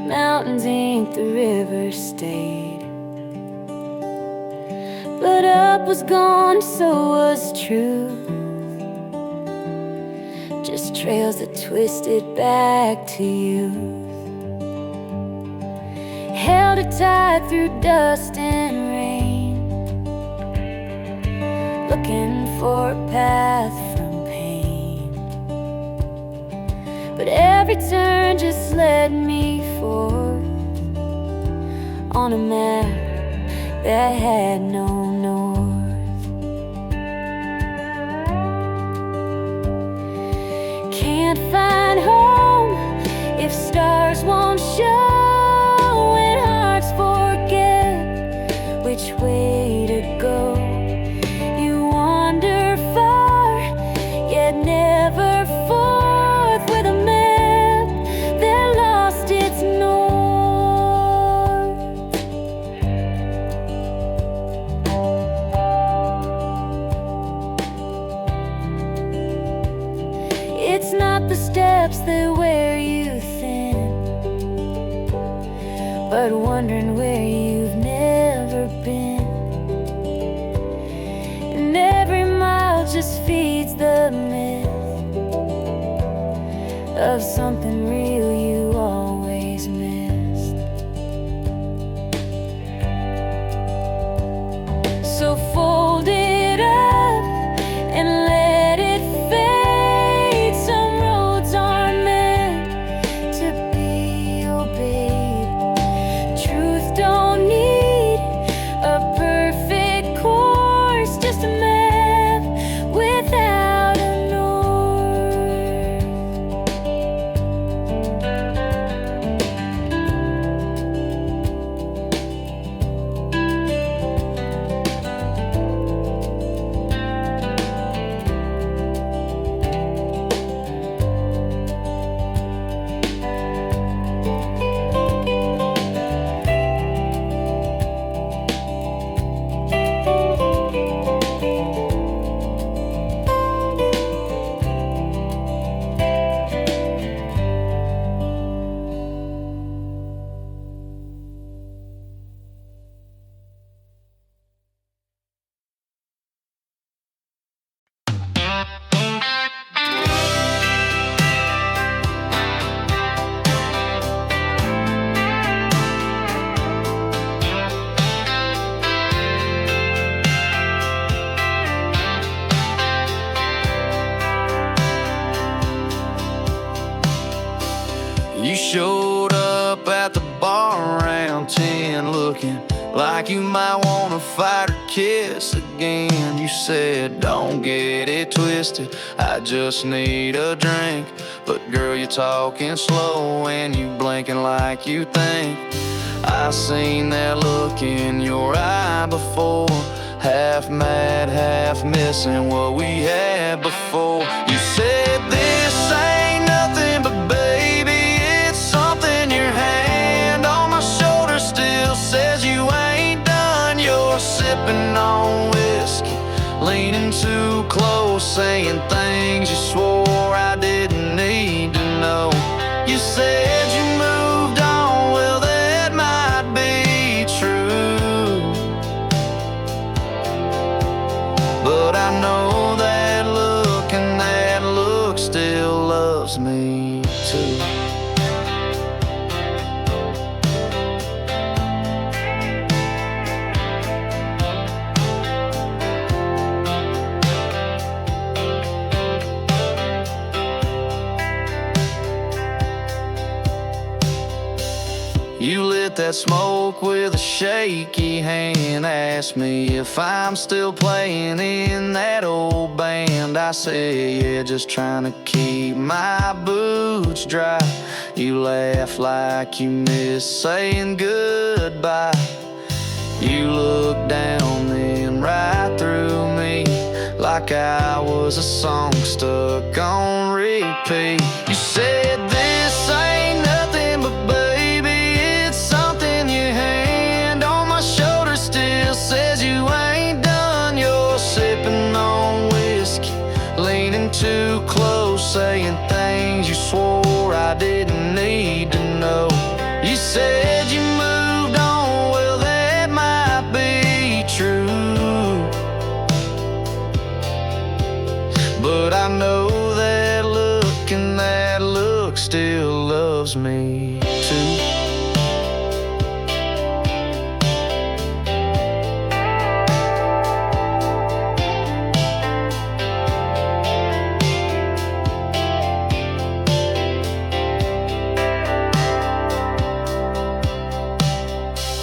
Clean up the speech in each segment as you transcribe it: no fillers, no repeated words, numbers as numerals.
Mountains ain't the river stayed, but up was gone, so was truth. Just trails that twisted back to you. Held it tight through dust and rain, looking for a path from pain. But every turn just led me forward on a map that had no north. Can't find home if stars won't show, and hearts forget which way to go. You wander far, yet never forth, with a map that lost its north. It's not the steps that wear you thin, but wondering where you've never been. And every mile just feeds the myth of something real you always missed. So fold it up and let it fade. Some roads aren't meant to be obeyed. Truth don't need a perfect course, just a map without a north. You showed up at the bar around 10, looking like you might wanna fight or kiss again. You said, don't get it twisted, I just need a drink. But girl, you're talking slow and you blinking like you think. I seen that look in your eye before, half mad, half missing what we had before. You said this ain't nothing but baby, it's something. Your hand on my shoulder still says you ain't done. You're sipping on whiskey, leaning too close, saying things you swore I didn't need to know. You said you moved on, well that might be true, but I know that look, and that look still loves me too. You lit that smoke with a shaky hand, asked me if I'm still playing in that old band. I said, yeah, just trying to keep my boots dry. You laughed like you miss saying goodbye. You looked down then right through me, like I was a song stuck on repeat. You said this ain't nothing but baby, it's something. Your hand on my shoulder still says you ain't done. You're sipping on whiskey, leaning too close, saying things you swore I didn't need to know. You loves me too.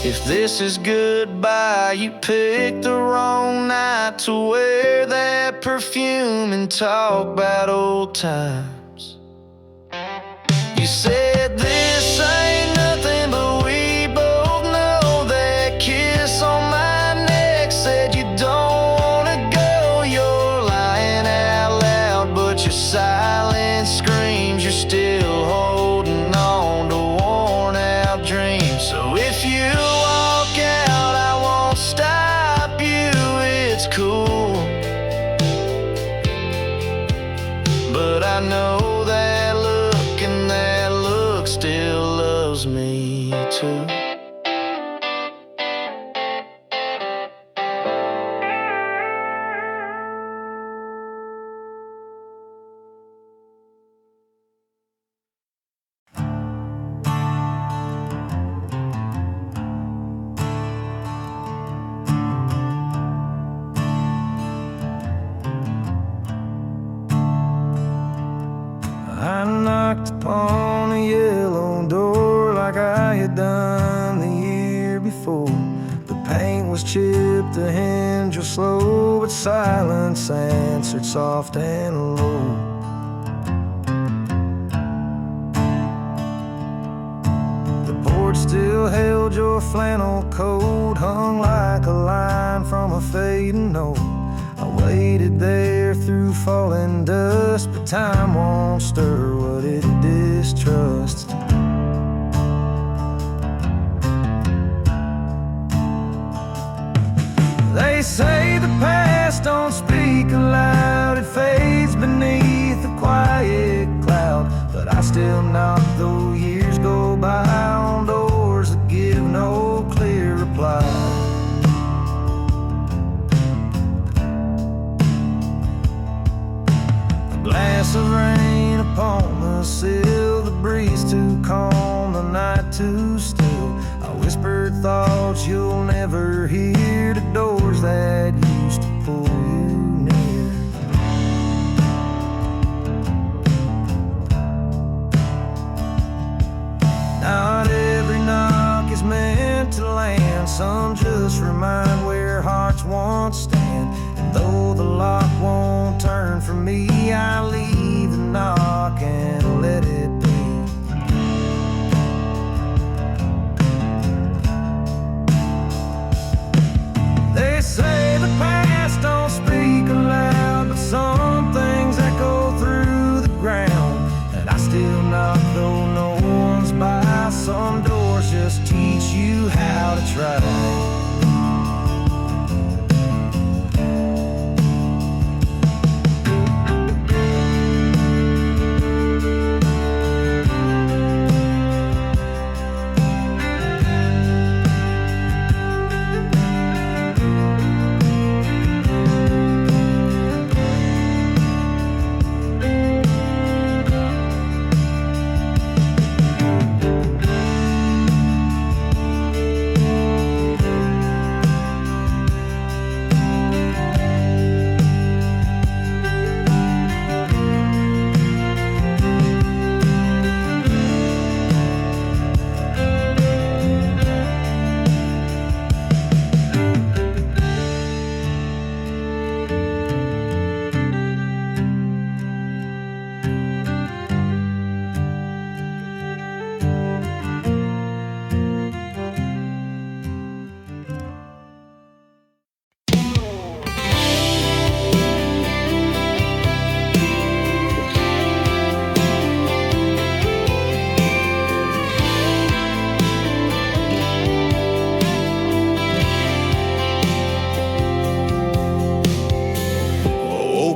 If this is goodbye, you picked the wrong night to wear that perfume and talk about old times. You said this ain't nothing, but we both know that kiss on my neck said you don't wanna go. You're lying out loud, but your silence screams you're still holding on to worn out dreams. So if you walk out, I won't stop you, it's cool. But I know that look, and that look still loves me too. I knocked upon a yellow door like I had done the year before. The paint was chipped, the hinge was slow, but silence answered soft and low. The porch still held your flannel coat, hung like a line from a fading note. I waited there through falling dust, but time won't stir what it distrusts. They say the past don't speak aloud, it fades beneath a quiet cloud. But I still knock, though years go by, on doors that give no clear reply. Glass of rain upon the sill, the breeze too calm, the night too still. I whispered thoughts you'll never hear to doors that used to pull you near. Not every knock is meant to land, some just remind where hearts once stand. And though the lock won't turn for me, I leave the knock and let it be. They say the past don't speak aloud, but some things echo through the ground. And I still knock, though no one's by. Some doors just teach you how to try.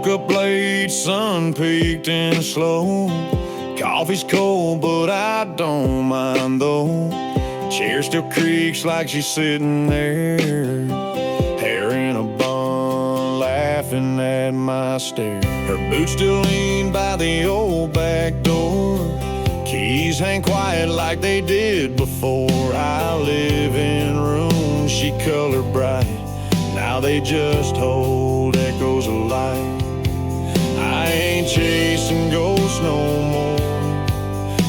Up late, sun peaked and slow. Coffee's cold, but I don't mind though. Chair still creaks like she's sitting there, hair in a bun, laughing at my stare. Her boots still lean by the old back door, key These hang quiet like they did before. I live in rooms she colored bright. Now they just hold echoes of light. I ain't chasing ghosts no more.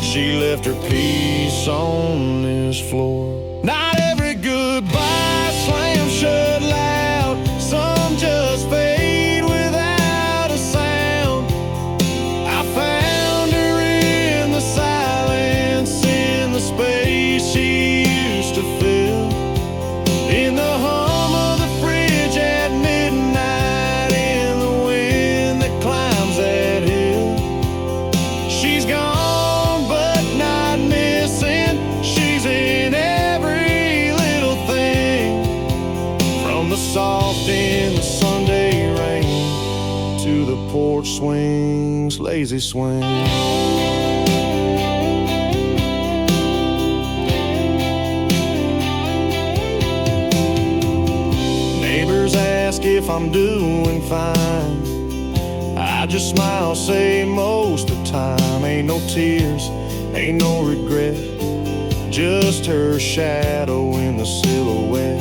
She left her peace on this floor. Not every goodbye slams shut loud. Some just fade without a sound. I found her in the silence, in the space she used to fill, in the hum of the fridge at midnight, in the wind that climbs that hill. She's gone but not missing. She's in every little thing, from the soft in the Sunday rain to the porch swing's lazy swing. Neighbors ask if I'm doing fine. I just smile, say most of the time. Ain't no tears, ain't no regret, just her shadow in the silhouette.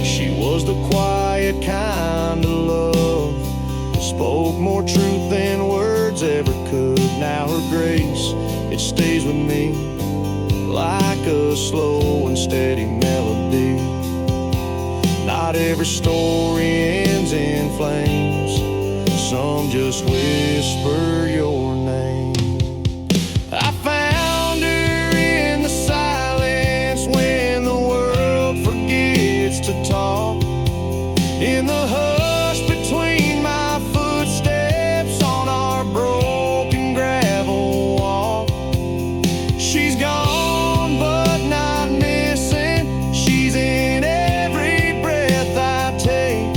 She was the quiet kind of love, spoke more truth than words ever could. Now her grace, it stays with me like a slow and steady melody. Not every story ends in flames. Some just whisper your name. I found her in the silence when the world forgets to talk, in the hush between my footsteps on our broken gravel walk. She's gone but not missing. She's in every breath I take.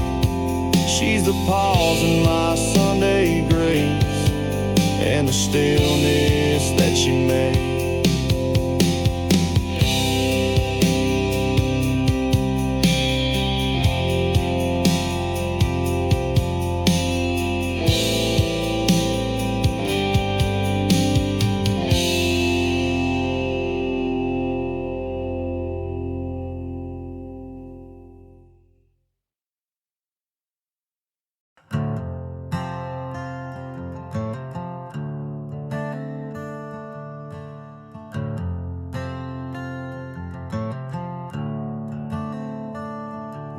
She's the pause in my Sunday grace and the stillness that she made.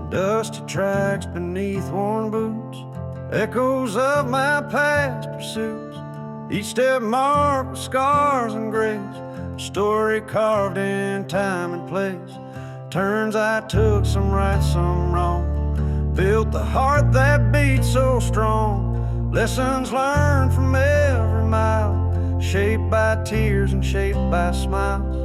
Dusty tracks beneath worn boots, echoes of my past pursuits. Each step marked with scars and grace, a story carved in time and place. Turns I took, some right, some wrong, built the heart that beats so strong. Lessons learned from every mile, shaped by tears and shaped by smiles.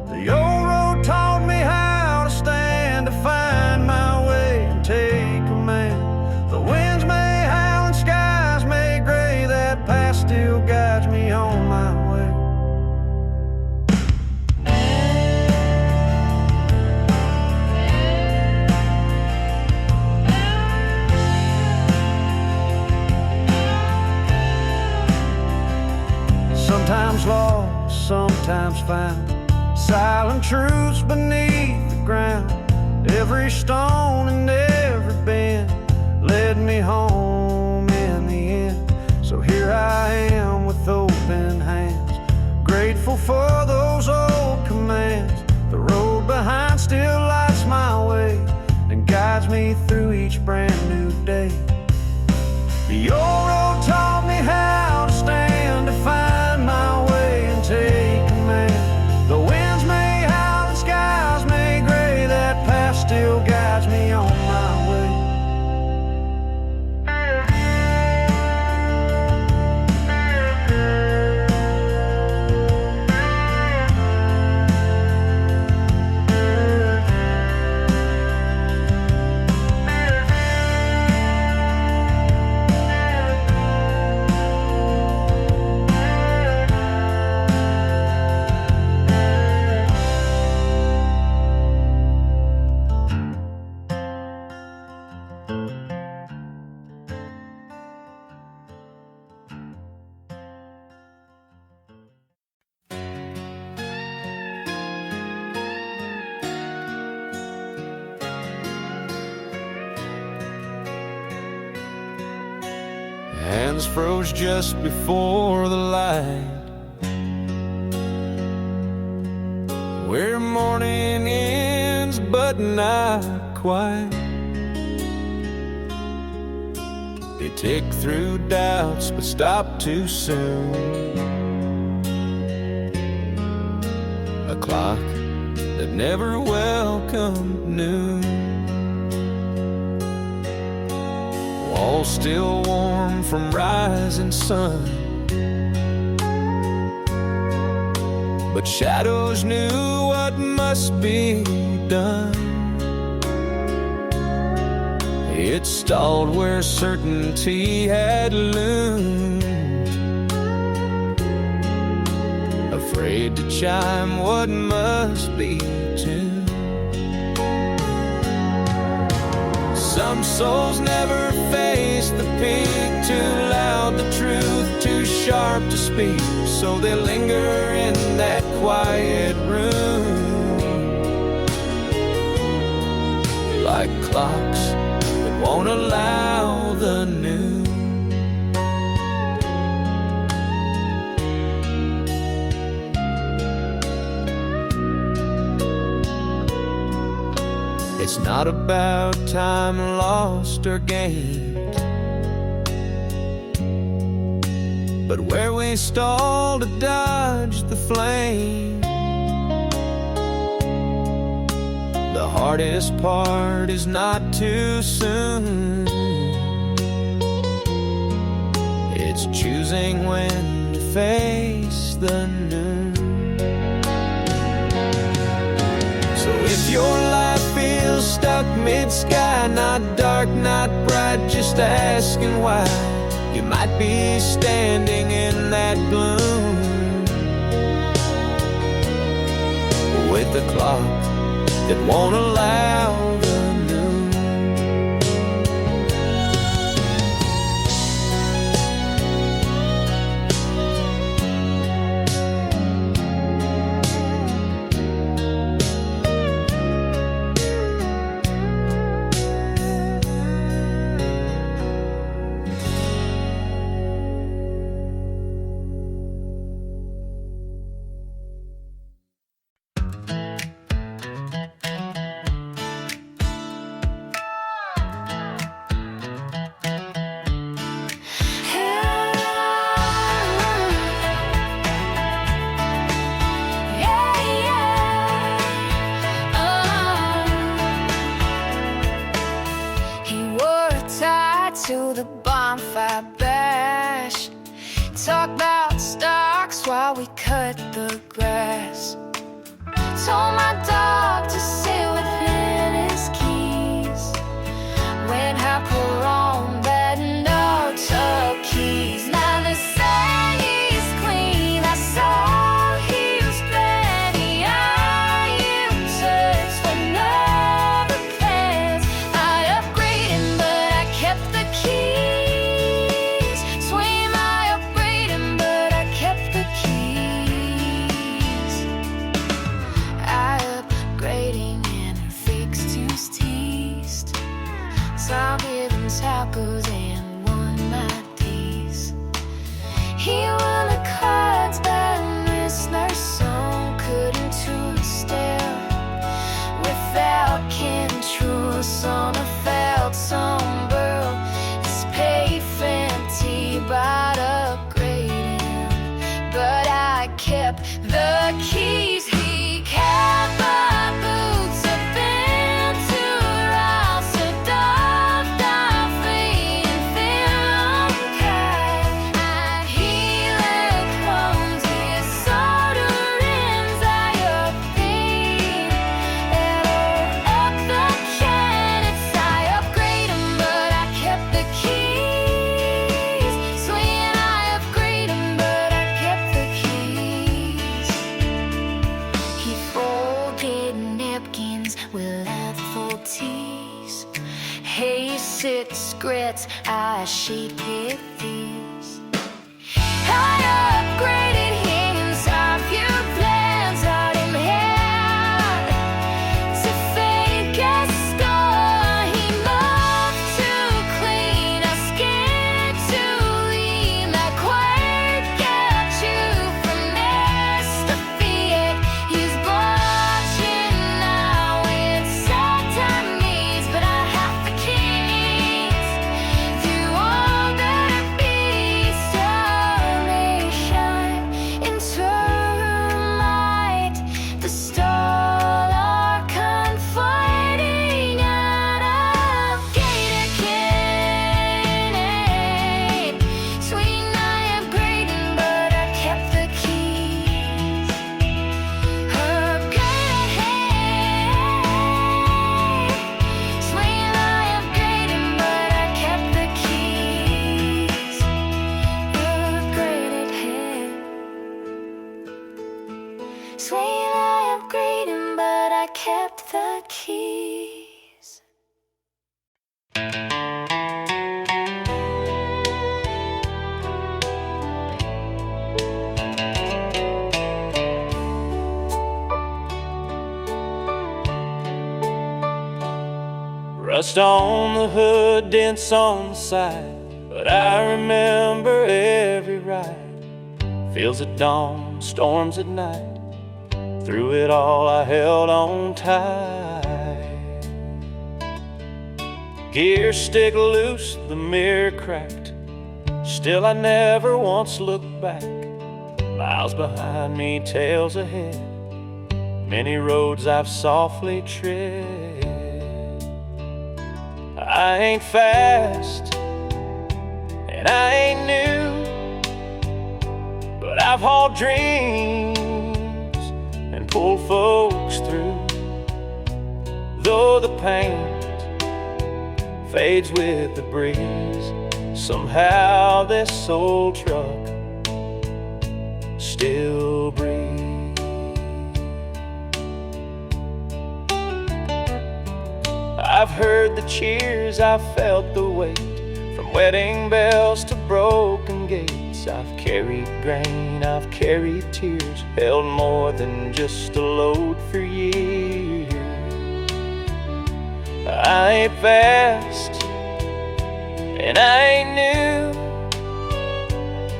The old road taught me how to stand, to find my way and take command. The winds may howl and skies may gray, that past still guides me on my way. Sometimes lost, sometimes found, silent truths beneath the ground. Every stone and every bend led me home in the end. So here I am with open hands, grateful for those old commands. The road behind still lights my way and guides me through each brand new day. The old road taught me how to stand, to find my way and take command. The winds may howl and skies may gray, that past still guides me on my way. hands froze just before the light, where morning ends but not quite. They tick through doubts but stop too soon. A clock that never welcomed noon. Walls still warm from rising sun, but shadows knew what must be done. It stalled where certainty had loomed, afraid to chime what must be tuned. Some souls never face the peak, too loud the truth, too sharp to speak, so they linger in that quiet room, like clocks that won't allow the noon. It's not about time lost or gained, but where we stall to dodge the flame. The hardest part is not too soon. It's choosing when to face the noon. So if your life feels stuck mid-sky, not dark, not bright, just asking why, you might be standing in that gloom, with a clock that won't allow the noon. To the bonfire bash, talk about stocks while we cut the grass. Told my dog to sit within his keys. Went hopper on bed, no tuck keys. Now they say he's clean. I saw he was plenty. I used for never plans. I upgraded, but I kept the keys. Swim, I upgraded, but I kept the keys. I upgrading and her fixed tunes teased. So I'll give him tacos and one my D's. He will the cards that listener's song couldn't to stare without control. On a felt somber, his pay fancy about upgrading, but I kept the keys. He kept my boots up into house, a dove free and thin kite. And he let comes his soda rims. I upbeat and up the cannons. I upgrade 'em, but I kept the keys. Swing, I upgrade 'em, but I kept the keys. He folded napkins with laughful teas. Hey, six grits, I sheet pick these. I upgraded his few plans out in hand to fake a score. He moved too clean, I scared too Swaying, I upgraded, but I kept the keys. Rust on the hood, dents on the side, but I remember every ride. Fields at dawn, storms at night. Through it all I held on tight. Gear stick loose, the mirror cracked. Still I never once looked back. Miles behind me, tails ahead. Many roads I've softly tread. I ain't fast, and I ain't new, but I've hauled dreams and pulled folks through. Though the paint fades with the breeze, somehow this old truck still breathes. I've heard the cheers, I've felt the weight, from wedding bells to broken gates. I've carried grain, I've carried tears, held more than just a load for years. I ain't fast, and I ain't new,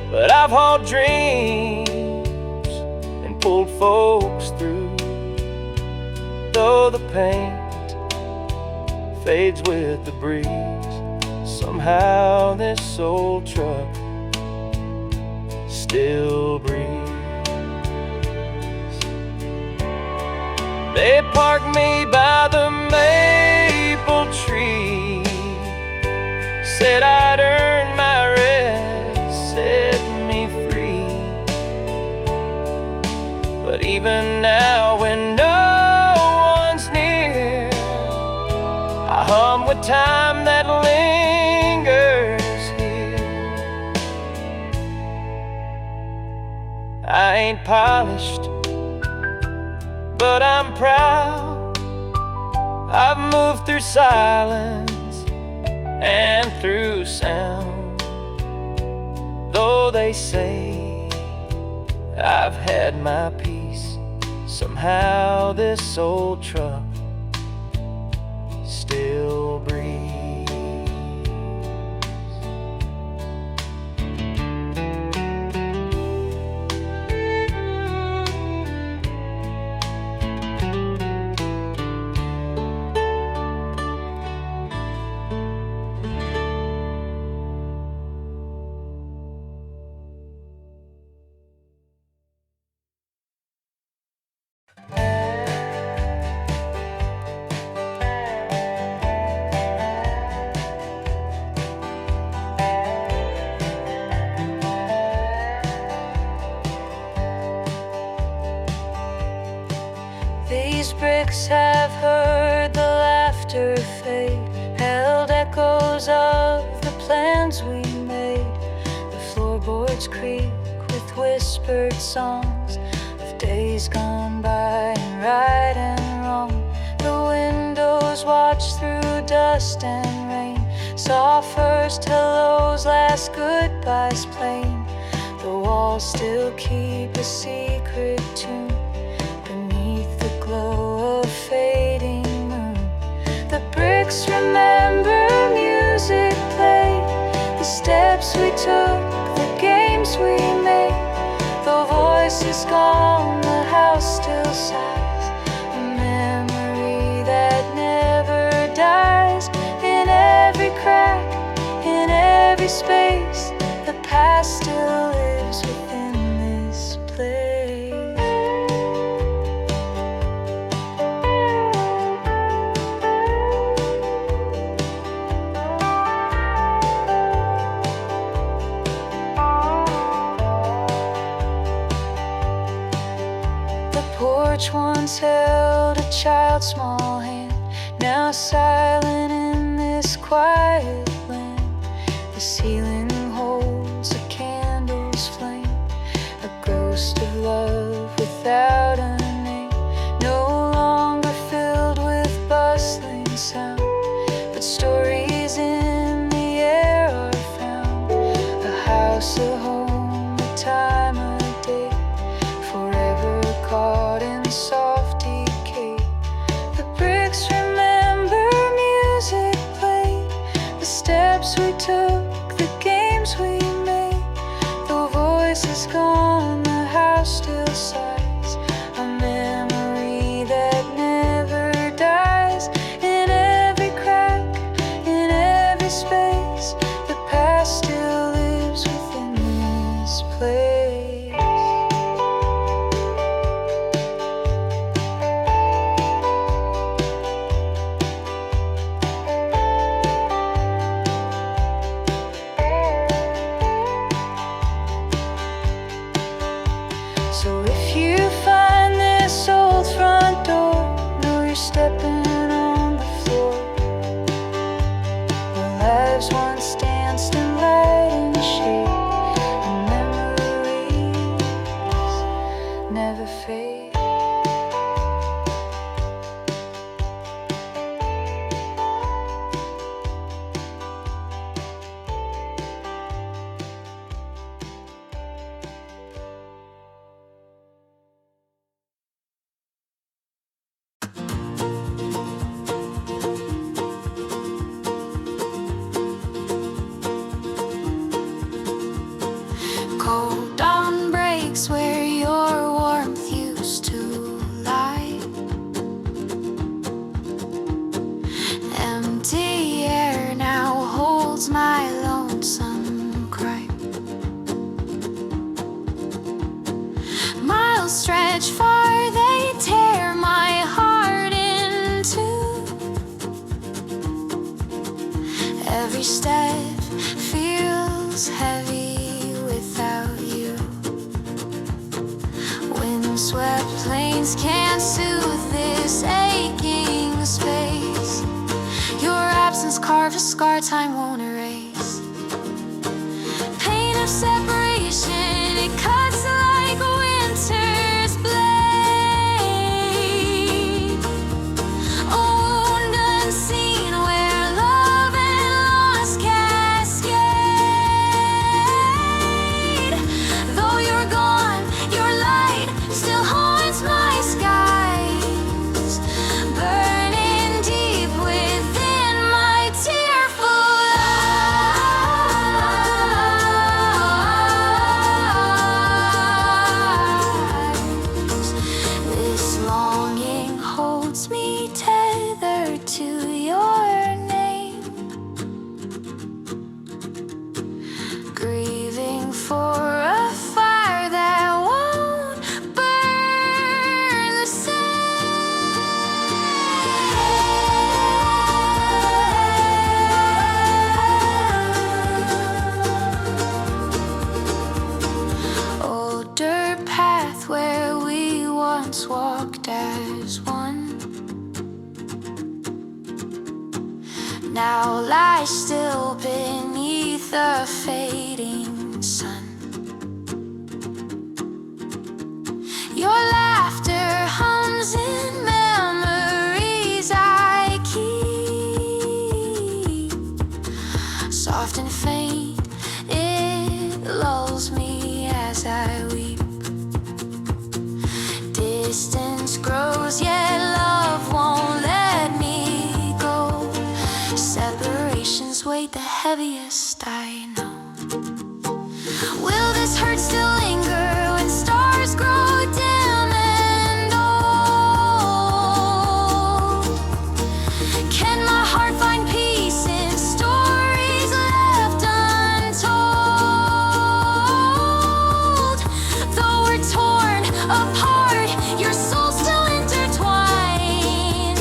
but I've hauled dreams and pulled folks through. Though the paint fades with the breeze, somehow this old truck still breathes. They parked me by the maple tree, said I'd earned my rest, set me free. But even now when no one's near, I hum with time that lingers here. I ain't polished, but I'm proud. I've moved through silence and through sound. Though they say I've had my peace, somehow this old truck still breathes. These bricks have heard the laughter fade, held echoes of the plans we made. The floorboards creak with whispered songs of days gone by and right and wrong. The windows watch through dust and rain, saw first hellos, last goodbyes plain. The walls still keep a secret tune beneath the glow of fading moon. The bricks remember music played, the steps we took, the games we made. The voice is gone, the house still sighs, a memory that never dies. In every crack, in every space, the past still lives within this place. The porch once held a child's small hand, now silent in this quiet land. The ceiling holds a candle's flame, a ghost of love without a size, a memory that never dies. In every crack, in every space, the past still lives within this place. So if you find this old front door, know you're stepping on the floor. Our lives once danced in light and shade, and memories never fade. Cold dawn breaks where your warmth used to lie. Empty air now holds my lonesome cry. Miles stretch far, they tear my heart in two. Every step feels heavy without you. Windswept plains can't soothe this aching space. Your absence carved a scar time won't erase. Pain of separation, it cuts like winter's blade. A wound unseen where love and loss cascade. Though you're gone, your light still haunts my skies, burning deep within my tearful eyes. This longing holds me tethered to your name, grieving for a fire that won't burn the same. Older path where we once walked as one, now lie still beneath the fading sun. Your laughter hums in memories I keep. Soft and faint, it lulls me as I weep. Distance grows, yet love won't let me go. Separation's weight the heaviest I know. Will this hurt still linger when stars grow dim and old? Can my heart find peace in stories left untold? Though we're torn apart, your soul's still intertwined,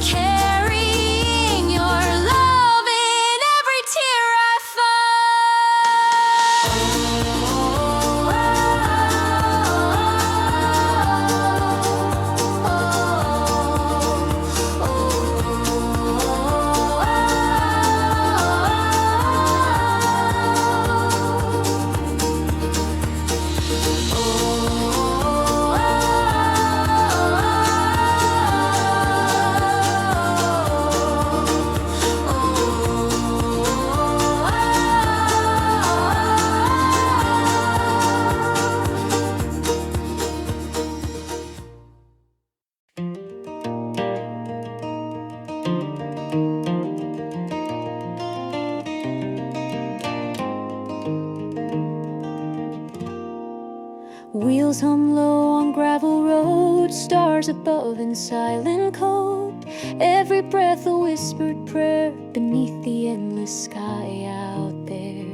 carrying your love in every tear I find. on gravel road, stars above in silent cold, every breath a whispered prayer beneath the endless sky out there.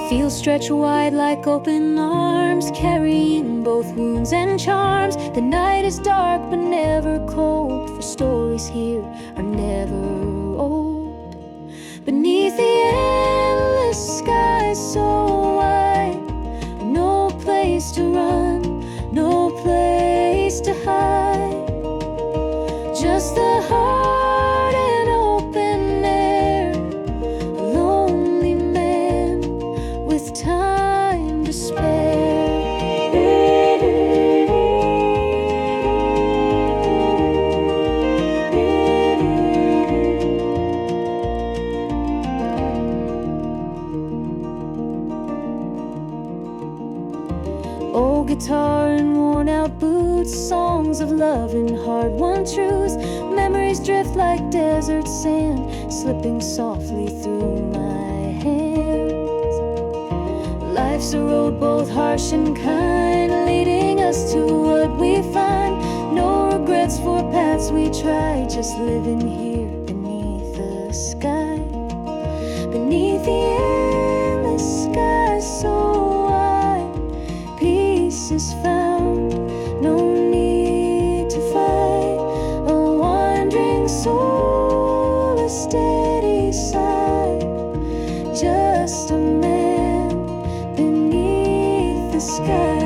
Fields stretch wide like open arms, carrying both wounds and charms. The night is dark but never cold, for stories here are never old. Beneath the endless sky so wide, no place to run, no place to hide, just the heart and open air, a lonely man with time to spare. Old guitar and worn out boots, songs of love and hard-won truths. Memories drift like desert sand, slipping softly through my hands. Life's a road both harsh and kind, leading us to what we find. No regrets for paths we tried, just living here beneath the sky. Beneath the endless sky so wide, peace is found, no need to fight. A wandering soul, a steady sigh, just a man beneath the sky.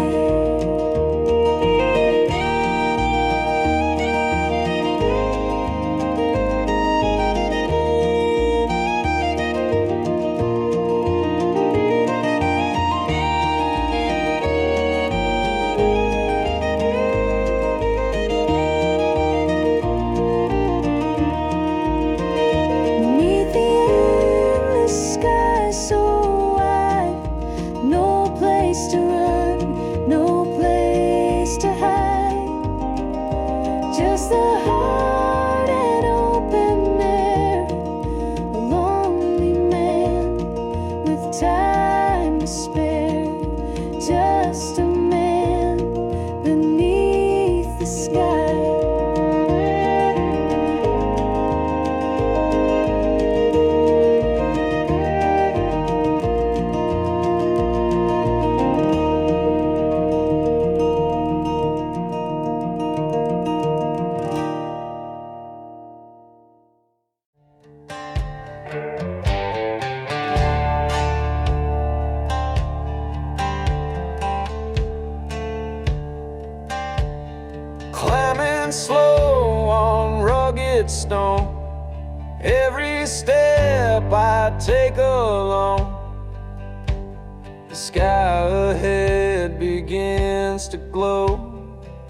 Beneath the endless sky so wide, no place to run, no place to hide, just the heart and open air, a lonely man with time to spare, just a man beneath the sky. Climbing slow on rugged stone, every step I take alone. The sky ahead begins to glow,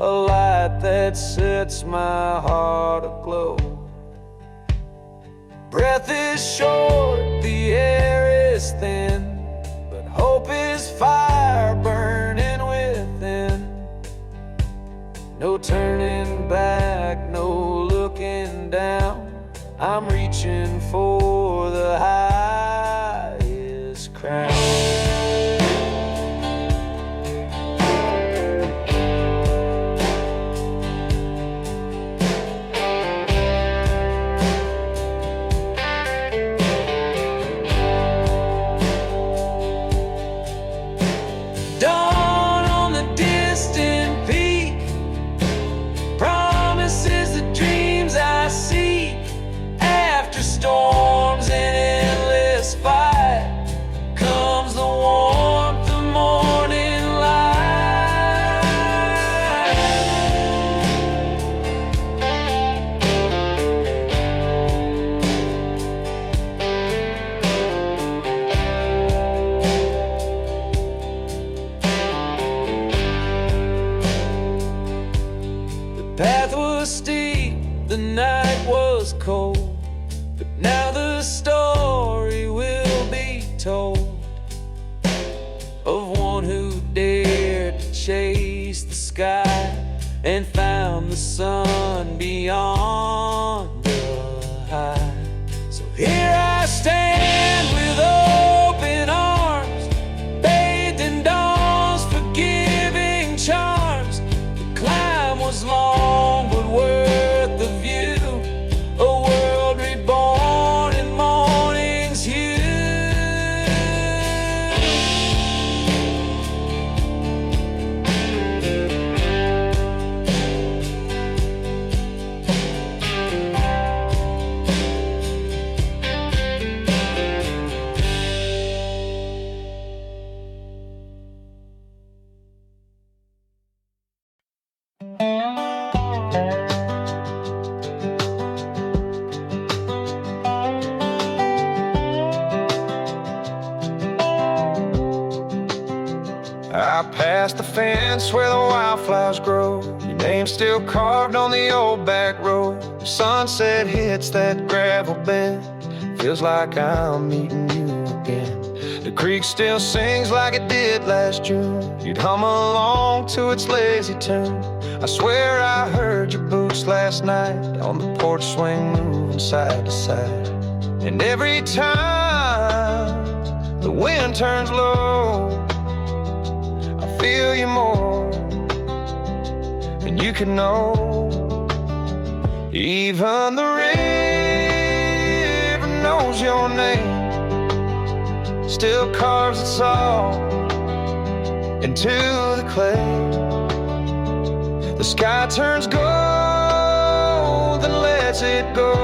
a light that sets my heart aglow. Breath is short, the air is thin, but hope is fire burning within. No turning back, no looking down, I'm reaching for the highest crown. Dawn on the distant peak promises the dreams I see. After storms and endless fight comes the warmth of morning light. The path was steep, the night was cold, but now the story will be told of one who dared to chase the sky and found the sun beyond the high. So here I stand with open arms, bathed in dawn's forgiving charm. fence where the wildflowers grow. Your name's still carved on the old back road. The sunset hits that gravel bed. Feels like I'm meeting you again. The creek still sings like it did last June. You'd hum along to its lazy tune. I swear I heard your boots last night on the porch swing moving side to side. And every time the wind turns low, I feel you more than you can know. Even the river knows your name, still carves its song into the clay. The sky turns gold and lets it go,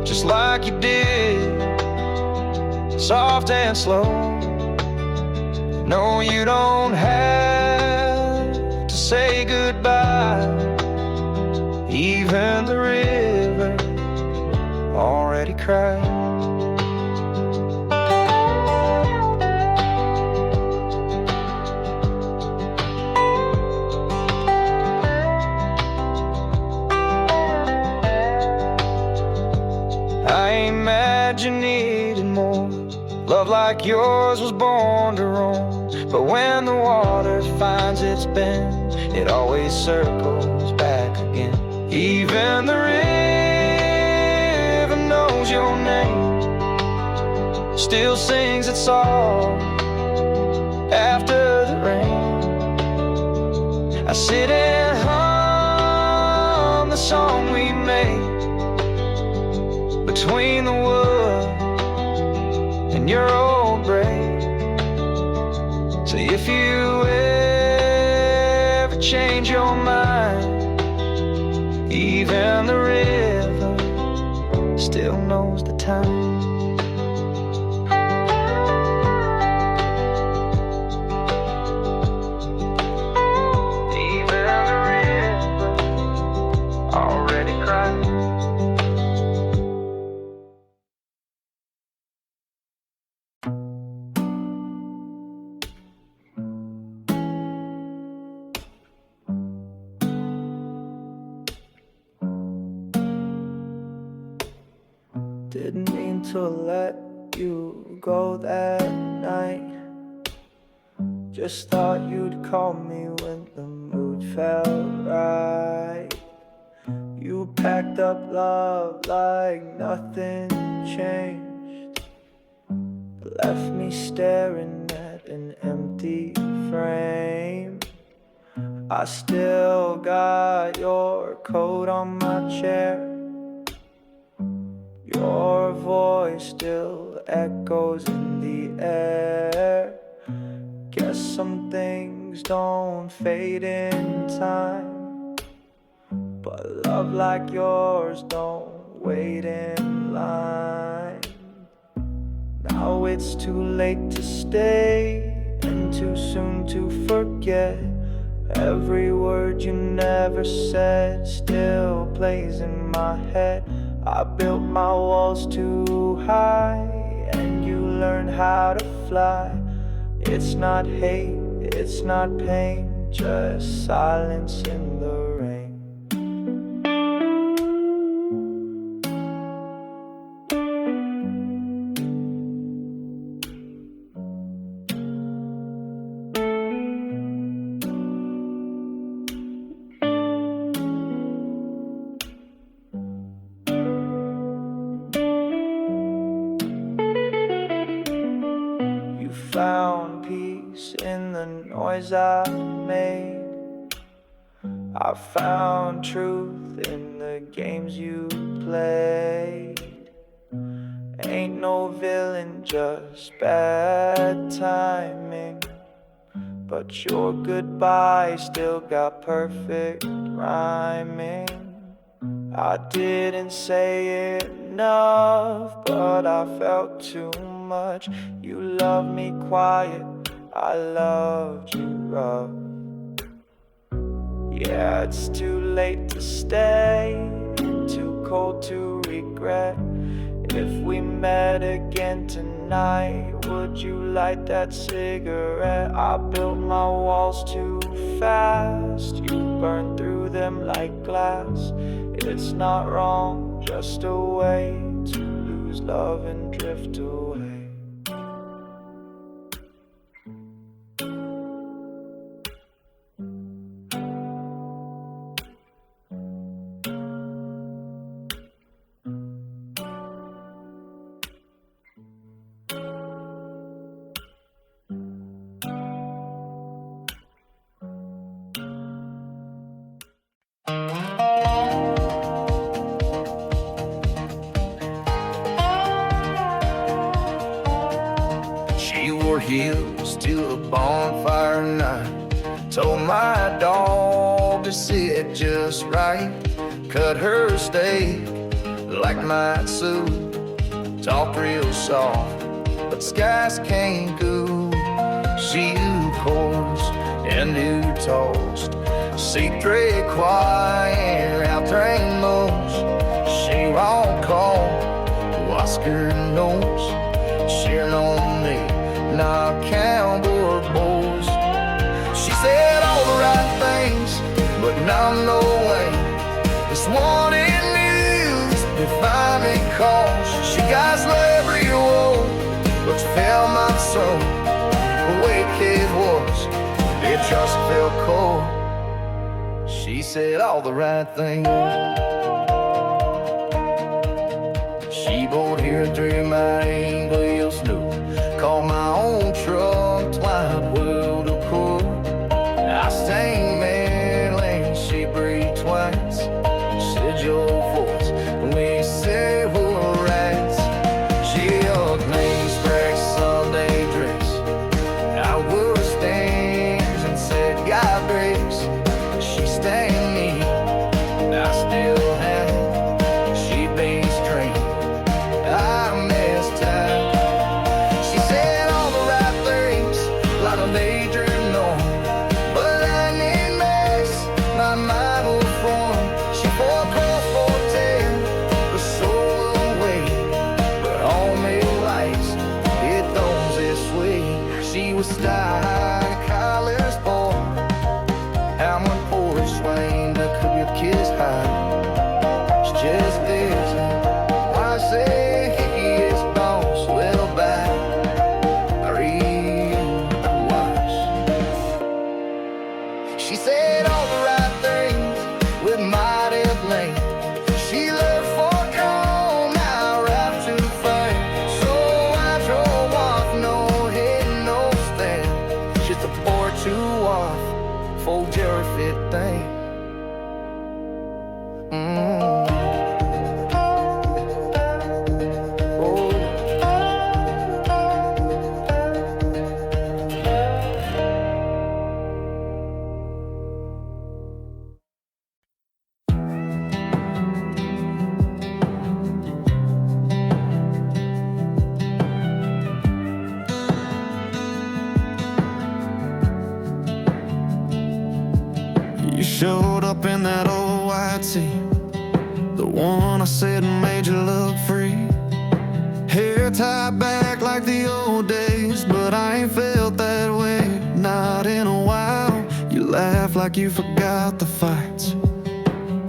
just like you did, soft and slow. No, you don't have to say goodbye. Even the river already cried. You needed more. Love like yours was born to roam. But when the water finds its bend, it always circles back again. Even the river knows your name, still sings its song after the rain. I sit and hum the song we made between the woods and your old braid. So if you ever change your mind, even the river still knows the time. Even the river already cried. Didn't mean to let you go that night. Just thought you'd call me when the mood felt right. You packed up love like nothing changed, left me staring at an empty frame. I still got your coat on my chair. Your voice still echoes in the air. Guess some things don't fade in time, but love like yours don't wait in line. Now it's too late to stay and too soon to forget. Every word you never said still plays in my head. I built my walls too high, and you learned how to fly. It's not hate, it's not pain, just silence in the rain. Found peace in the noise I made. I found truth in the games you played. Ain't no villain, just bad timing. But your goodbye still got perfect rhyming. I didn't say it enough, but I felt too much. You loved me quiet, I loved you rough. Yeah, it's too late to stay, too cold to regret. If we met again tonight, would you light that cigarette? I built my walls too fast, you burned through them like glass. It's not wrong, just a way to lose love and drift away. She wore heels to a bonfire night, told my dog to sit just right, cut her steak like might suit, talked real soft, but skies can't go. She knew chords and knew toast, secret choir, out train moves. She won't call, Oscar knows, cheering on me, not cowboy boys. She said all the right things, but not no way. This one in news define me cause she got slavery woe, but she felt my soul. The way it was, it just felt cold. She said all the right things. She bored here through my English snow, called my own truck, twine wheel to cool. I sang Maryland, she breathed twice, said your voice, we said we're rats. She hugged me, sprayed Sunday dress, I wore stains and said God grace. She stained me, I still have it. She based train, I missed time. She said all the right things, like a major norm, but I need mess, my mind will form. She foreclosed for 10, the soul away, but all me lights, it thorns this way. She was style, college boy, how my porch swing, the could your kiss high. She just isn't. I say he is gone, well back. I realize. She said all the right things with mighty blame. She left for calm, now wrapped to fame. So I drove off, no head, no stand. She's a board too off, full Jerry fit thing. Oh. You showed up in that old white tee, the one I said made you look free. Hair tied back like the old days, but I ain't felt that way, not in a while. You laugh like you forgot the fights,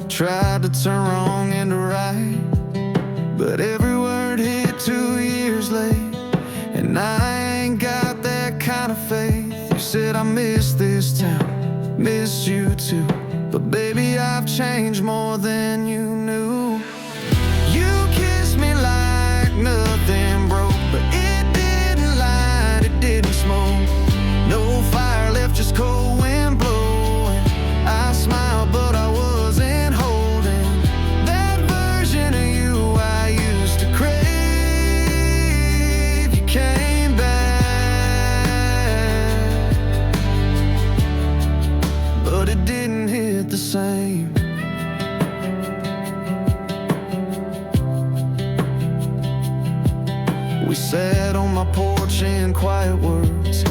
tried to turn wrong into right, but every word hit 2 years late, and I ain't got that kind of faith. You said I miss this town, miss you too, but baby I've changed more than you knew. You kissed me like nothing broke, but it didn't light, it didn't smoke. No fire left, just cold wind blowing. I smiled but I wasn't holding that version of you I used to crave. You came back, but it didn't hit the same. We sat on my porch in quiet words,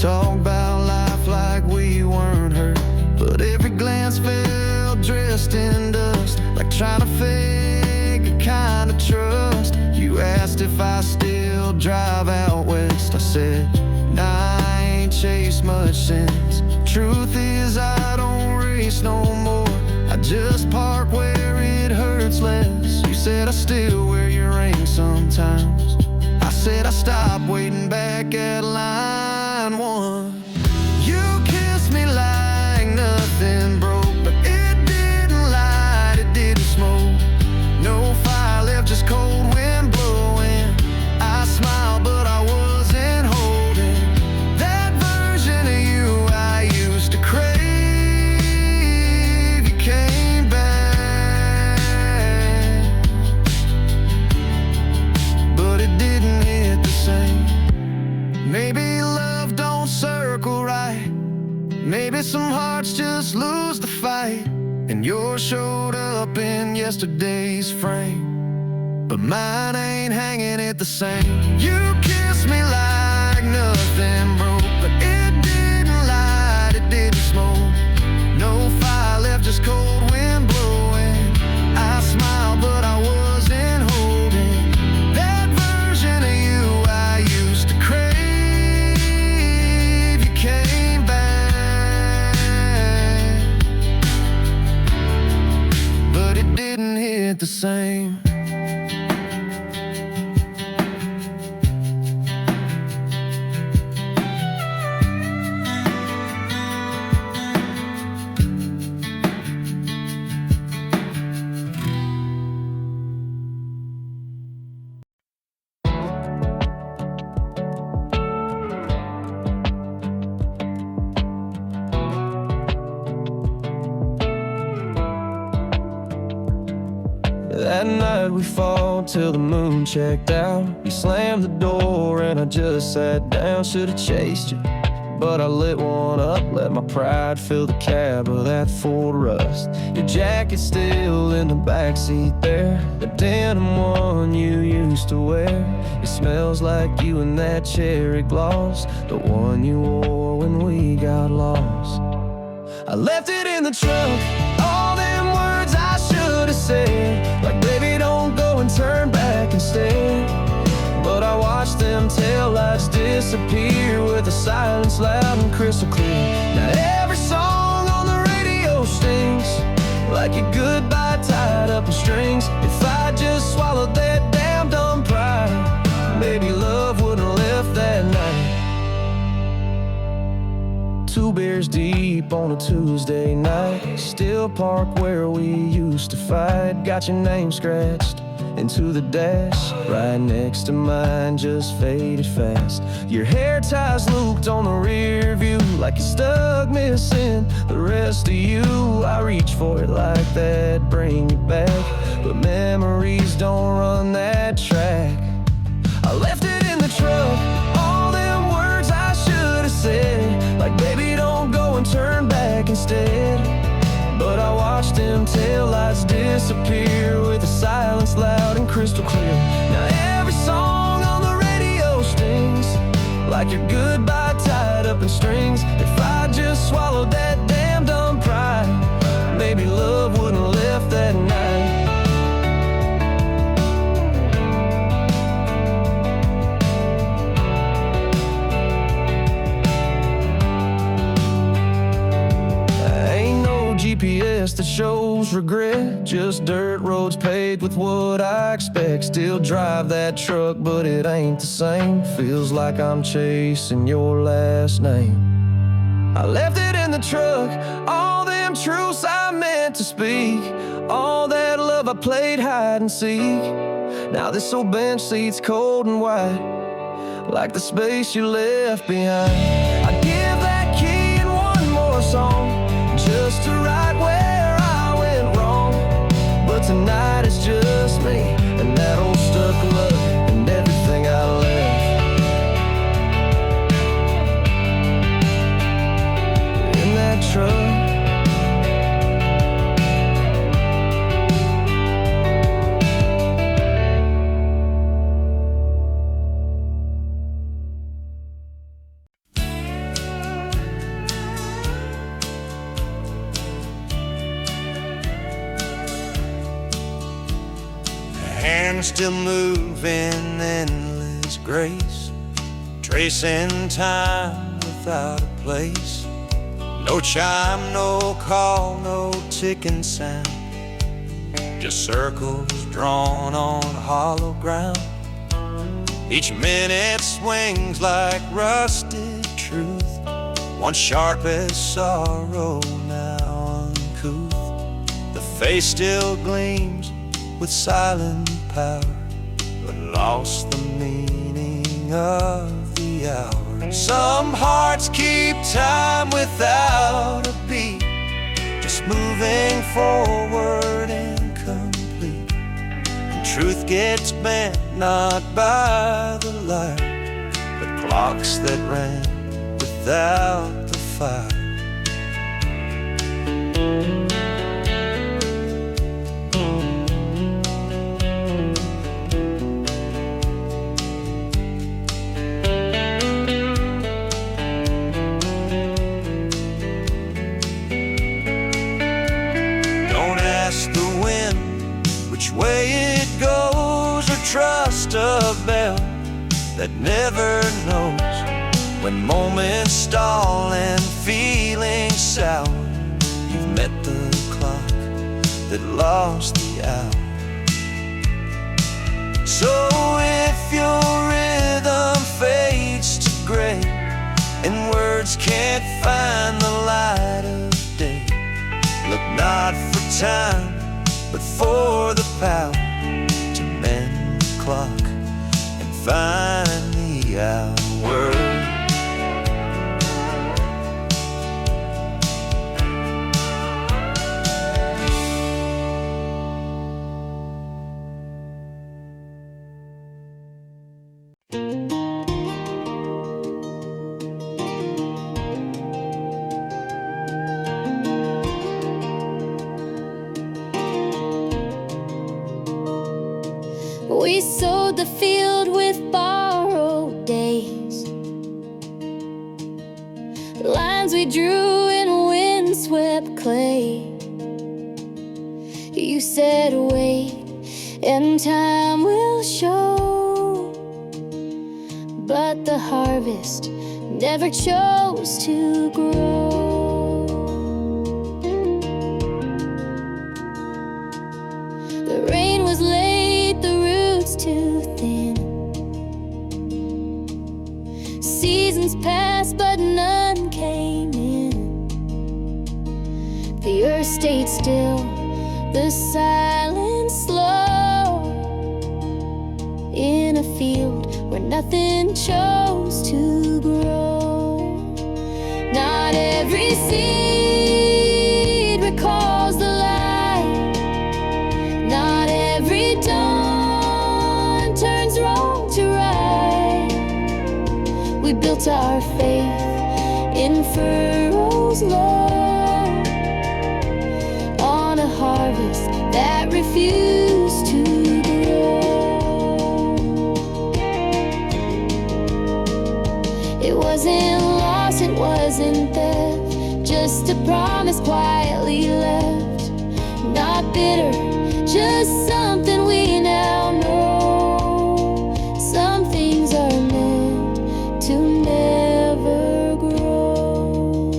talk about life like we weren't hurt, but every glance felt dressed in dust, like trying to fake a kind of trust. You asked if I still drive out west. I said, nah, I ain't chased much since. Truth is, I don't race no more. I just park where it hurts less. You said I still wear your ring sometimes. I said I stopped waiting back at line one. You kissed me like nothing broke, but it didn't light, it didn't smoke. No fire left, just cold wind blowing. I smiled, but I wasn't holding that version of you I used to crave. You came back, but it didn't hit the same. Maybe love don't circle right. Maybe some hearts just lose the fight. And yours showed up in yesterday's frame, but mine ain't hanging it the same. You kissed me like nothing broke, but it didn't light, it didn't smoke. No fire left, just cold wind blowing. I smiled, but I wasn't holding that version of you I used to crave. You came back, but it didn't hit the same. That night we fought till the moon checked out. You slammed the door and I just sat down. Should've chased you, but I lit one up. Let my pride fill the cab of that Ford Rust. Your jacket's still in the backseat there, the denim one you used to wear. It smells like you and that cherry gloss, the one you wore when we got lost. I left it in the trunk, all them words I should've said, like baby don't go and turn back instead. But I watched them taillights disappear with the silence loud and crystal clear. Now every song on the radio stings like a goodbye tied up in strings. If I just swallowed that damn dumb pride, maybe love wouldn't have left that night. 2 beers deep on a Tuesday night, still park where we used to fight. Got your name scratched into the dash, right next to mine, just faded fast. Your hair ties looped on the rear view, like you stuck missing the rest of you. I reach for it like that, bring you back, but memories don't run that track. I left it in the truck, all them words I should've said, like baby don't go and turn back instead. But I watched them taillights disappear with the silence loud and crystal clear. Now every song on the radio stings like your goodbye tied up in strings. If I just swallowed that damn dumb pride, maybe love wouldn't have left that night. GPS that shows regret, just dirt roads paved with what I expect. Still drive that truck, but it ain't the same. Feels like I'm chasing your last name. I left it in the truck, all them truths I meant to speak, all that love I played hide and seek. Now this old bench seat's cold and white, like the space you left behind. I'd give that key in one more song, just to right where I went wrong. But tonight it's just me and that old stuck love and everything I left in that truck. hand still moving endless grace, tracing time without a place. No chime, no call, no ticking sound, just circles drawn on hollow ground. Each minute swings like rusted truth, once sharp as sorrow, now uncouth. The face still gleams with silent power, but lost the meaning of the hour. Some hearts keep time without a beat, just moving forward incomplete. And truth gets bent not by the light, but clocks that ran without the fire. Way it goes, or trust a bell that never knows. When moments stall and feelings sour, you've met the clock that lost the hour. So if your rhythm fades to gray and words can't find the light of day, look not for time, but for the power to mend the clock and find the hour. We sowed the field with borrowed days, lines we drew in windswept clay. You said wait, and time will show, but the harvest never chose to grow. The rain was late, the roots too thin. Seasons passed, but none came in. The earth stayed still, the silence slow, in a field where nothing chose to grow. Not every seed recalls the light, not every dawn turns wrong to right. We built our faith in furrows low, on a harvest that refused to grow. It wasn't loss, it wasn't theft, just a promise quietly left. Not bitter, just something we now know. Some things are meant to never grow.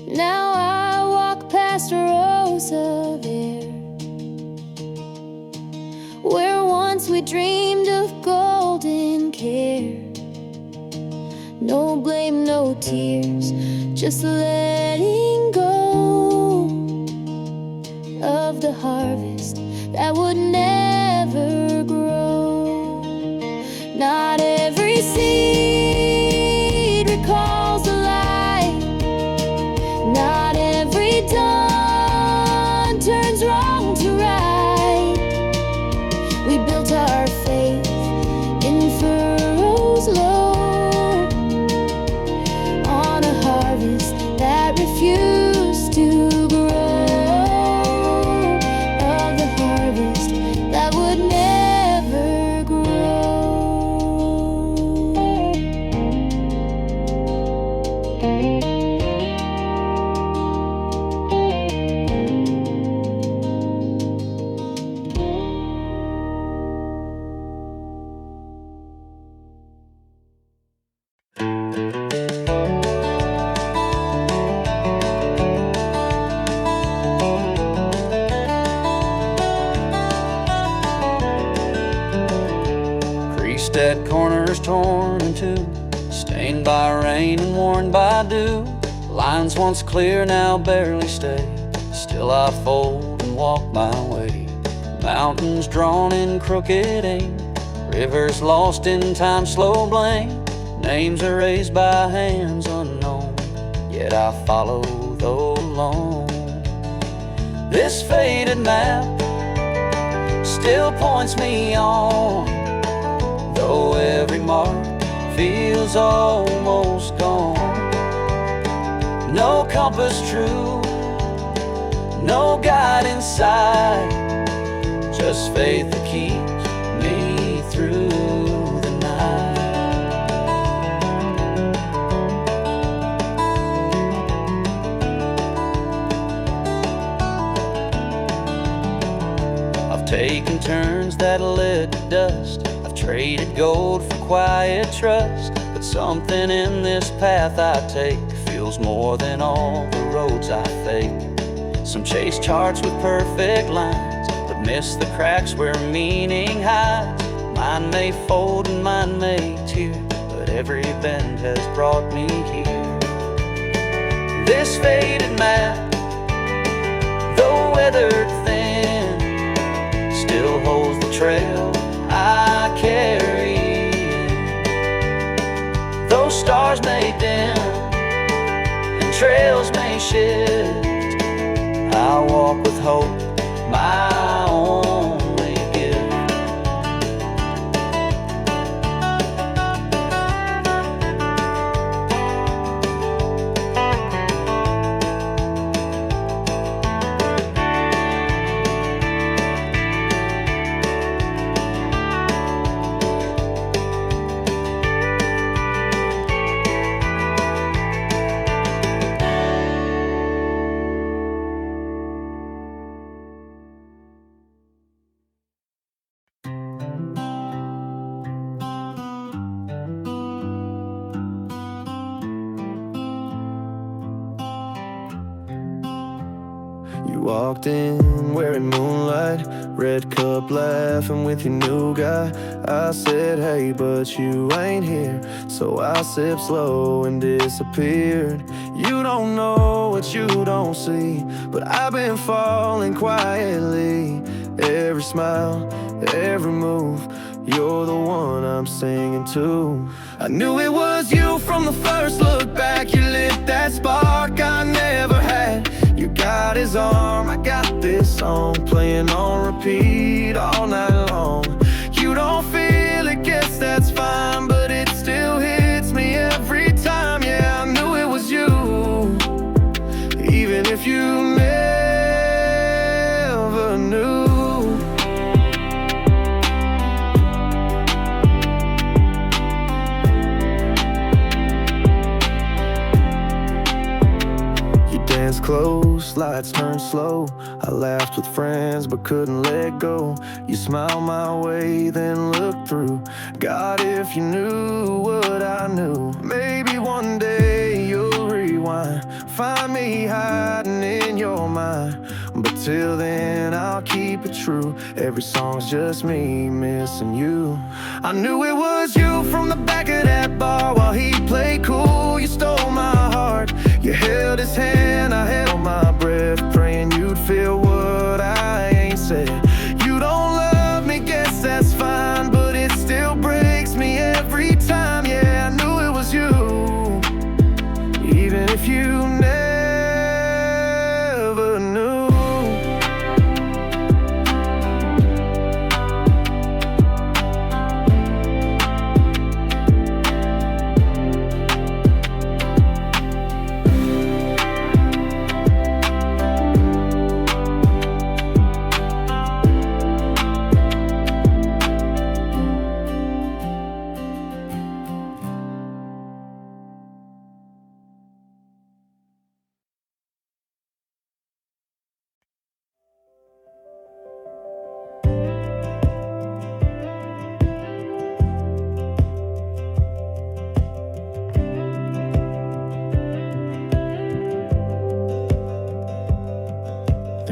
Now I walk past rows of air, where once we dreamed of golden care. No blame, no tears, just letting go of the harvest that would never grow. Not every seed recalls the light, not every dawn turns wrong to right. We built our faith in furrows low, on a harvest that refused to grow, of the harvest that would never grow. That corner's torn in two, stained by rain and worn by dew. Lines once clear now barely stay. Still I fold and walk my way. Mountains drawn in crooked aim, rivers lost in time's slow blame. Names erased by hands unknown, yet I follow though alone. This faded map still points me on, though every mark feels almost gone. No compass true, no guide in sight, just faith that keeps me through the night. I've taken turns that led to dust, traded gold for quiet trust, but something in this path I take feels more than all the roads I fake. Some chase charts with perfect lines, but miss the cracks where meaning hides. Mine may fold and mine may tear, but every bend has brought me here. This faded map, though weathered thin, still holds the trail I carry. Those stars may dim and trails may shift, I walk with hope, my only gift. You walked in wearing moonlight, red cup laughing with your new guy. I said hey, but you ain't here, so I sipped slow and disappeared. You don't know what you don't see, but I've been falling quietly. Every smile, every move, you're the one I'm singing to. I knew it was you from the first look back. You lit that spark I never had. You got his arm, I got this song playing on repeat all night long. You don't feel it, guess that's fine, but it still hits me every time. Yeah, I knew it was you, even if you never knew. Dance close, lights turn slow. I laughed with friends but couldn't let go. You smiled my way, then looked through. God, if you knew what I knew, maybe one day you'll rewind, find me hiding in your mind. But till then I'll keep it true. Every song's just me missing you. I knew it was you from the back of that bar while he played cool. You stole my heart, you held his hand, I held my breath, praying you'd feel what I ain't said. You don't love me, guess that's fine, but it still breaks me every time. Yeah, I knew it was you, even if you never knew.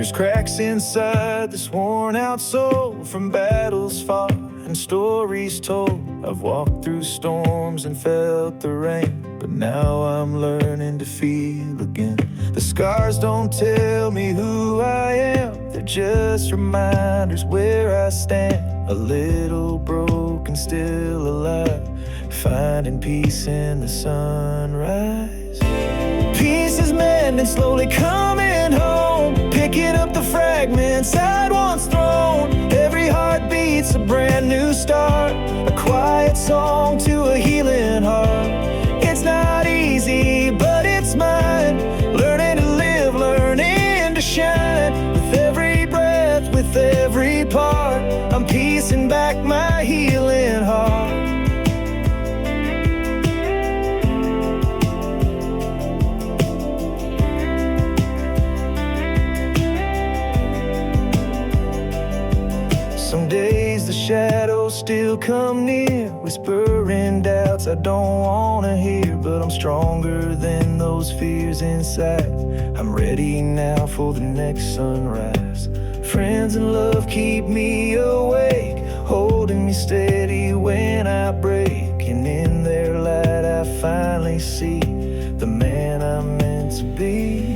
There's cracks inside this worn out soul from battles fought and stories told. I've walked through storms and felt the rain, but now I'm learning to feel again. The scars don't tell me who I am, they're just reminders where I stand. A little broken, still alive, finding peace in the sunrise. Peace is mending, slowly coming home, picking up the fragments I'd once thrown. Every heartbeat's a brand new start, a quiet song to a healing heart. It's not easy, but it's mine, learning to live, learning to shine. With every breath, with every part, I'm piecing back my healing heart. Some days the shadows still come near, whispering doubts I don't wanna hear. But I'm stronger than those fears inside, I'm ready now for the next sunrise. Friends and love keep me awake, holding me steady when I break. And in their light I finally see the man I'm meant to be.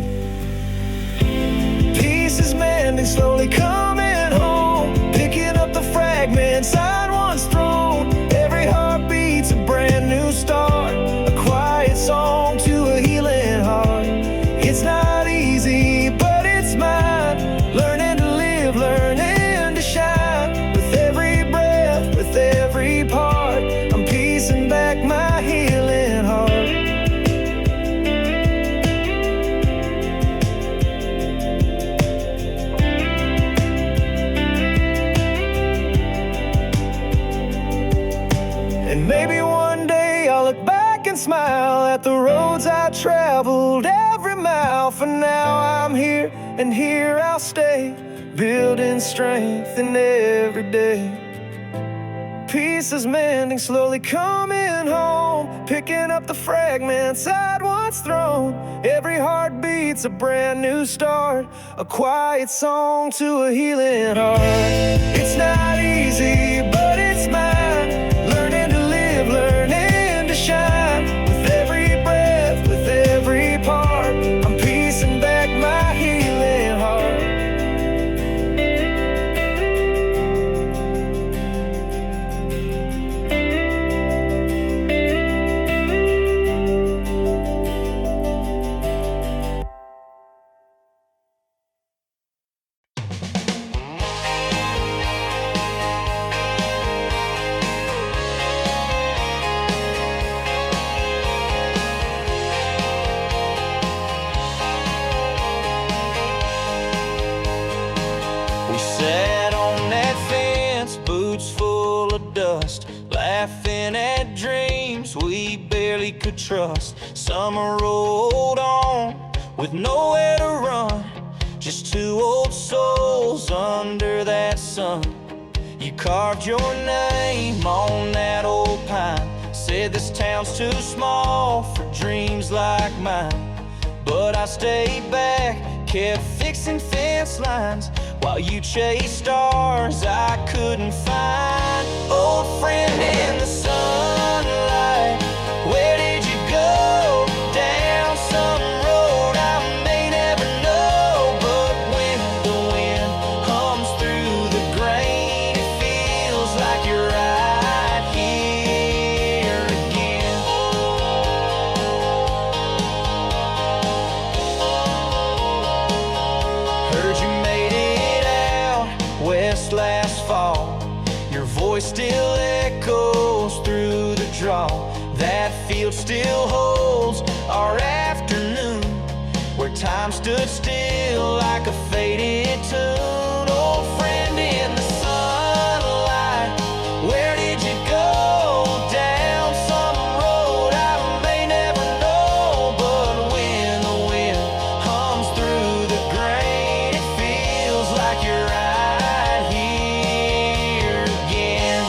Peace is mending, slowly coming home, picking up the fragments I'd once thrown. Every heartbeat's a brand new start, a quiet song to a healing heart. It's not easy, but it's mine, learning to live, learning to shine. With every breath, with every part, I'm piecing back my healing heart. And maybe one day I'll look back and smile at the roads I traveled every mile. For now I'm here, and here I'll stay, building strength in every day. Peace is mending, slowly coming home, picking up the fragments I'd once thrown. Every heartbeat's a brand new start, a quiet song to a healing heart. It's not easy, but it's mine, learning to live, learning to shine. With every breath, with every part, I'm piecing back my healing heart. We sat on that fence, boots full of dust, laughing at dreams we barely could trust. Summer rolled on with nowhere to run, just two old souls under that sun. You carved your name on that old pine, said this town's too small for dreams like mine. But I stayed back, kept fixing fence lines, while you chased stars I couldn't find. Old friend in the sunlight, where did you go? Down some road I may never know. But when the wind hums through the grain, it feels like you're right here again. Heard you made it out west last fall, your voice still echoes through the draw. That field still holds our afternoon, where time stood still like a faded tune. Old friend in the sunlight, where did you go? Down some road I may never know. But when the wind hums through the grain, it feels like you're right here again.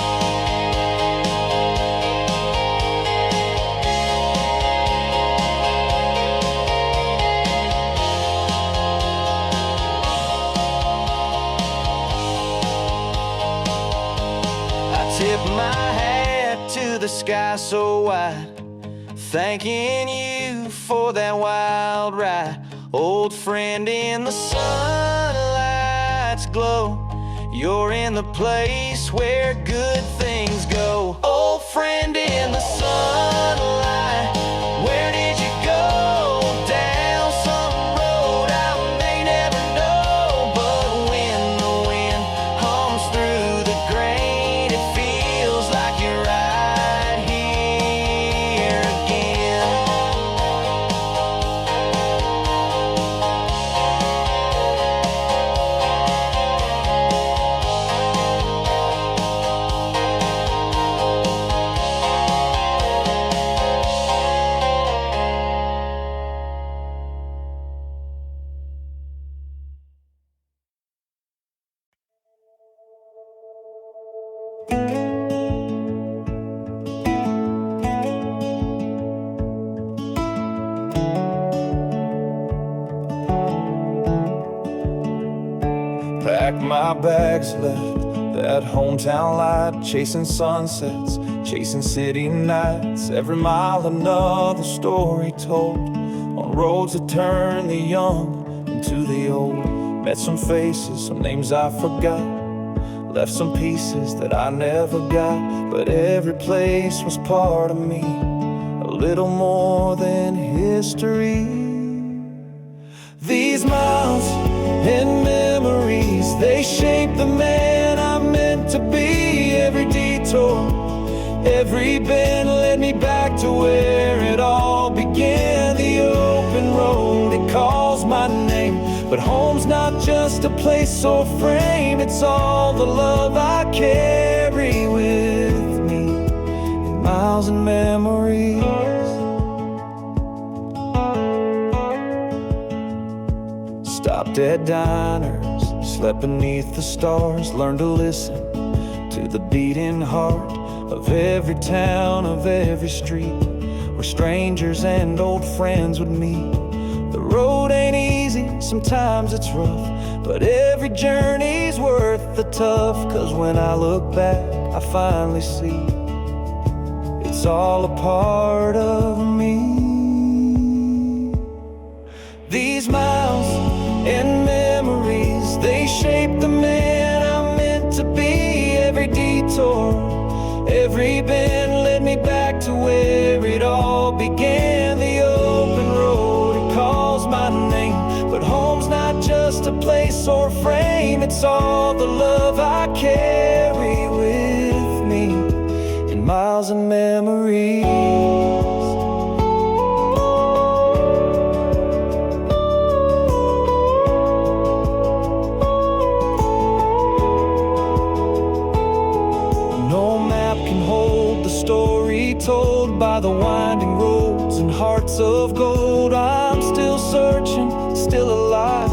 the sky so wide, thanking you for that wild ride. Old friend in the sunlight's glow, you're in the place where good things go. Old friend in the sunlight, where did you go? Down some road I may never know, but when the wind hums through the grain, it feels like you're right here again. Pack my bags, left that hometown light, chasing sunsets, chasing city nights. Every mile another story told, on roads that turn the young into the old. Met some faces, some names I forgot, left some pieces that I never got. But every place was part of me, a little more than history. These miles and memories, they shape the man I'm meant to be. Every detour, every bend led me back to where it all began. The open road, it calls my name, but home's not just a place or frame. It's all the love I carry with me in miles and memories. Stopped at diners, slept beneath the stars, learned to listen to the beating heart of every town, of every street, where strangers and old friends would meet. The road ain't easy, sometimes it's rough, but every journey's worth the tough. 'Cause when I look back, I finally see it's all a part of me. These miles and memories, they shape the man I'm meant to be. Every detour, every bend led me back to where it all began. The open road, it calls my name, but home's not just a place or frame. It's all the love I carry with me in miles and memories. Told by the winding roads and hearts of gold. I'm still searching, still alive,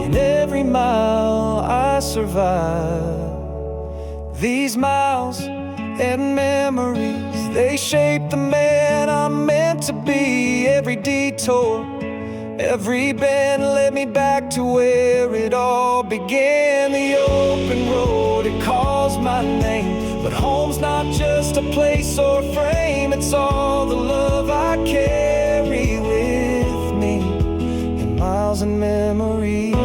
in every mile I survive. These miles and memories, they shape the man I'm meant to be. Every detour, every bend led me back to where it all began. The open road, it calls my name, but home's not just a place or frame. It's all the love I carry with me in miles and memories.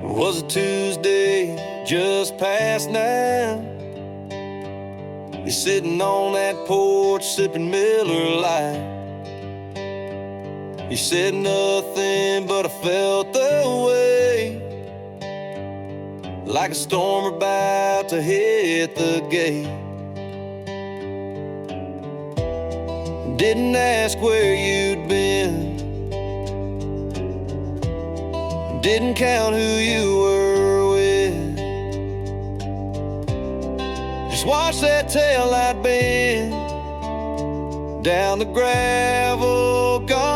It was a Tuesday, just past 9. You're sitting on that porch, sipping Miller Lite. You said nothing, but I felt the way, like a storm about to hit the gate. Didn't ask where you'd been, didn't count who you were with. Just watch that taillight bend down the gravel, gone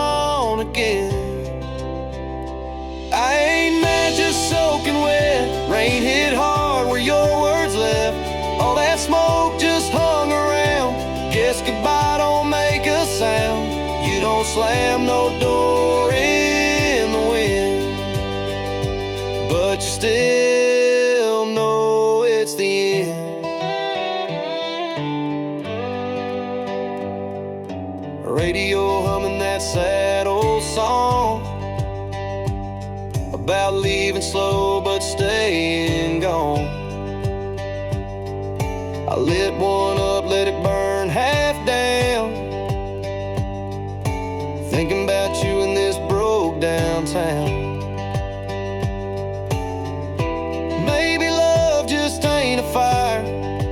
Rain hit hard where your words left. All that smoke just hung around. Guess goodbye don't make a sound. You don't slam no door in the wind, but you still know it's the end. Radio humming that sad old song about leaving slow but staying gone. I lit one up, let it burn half down, thinking about you in this broke down town. Maybe love just ain't a fire.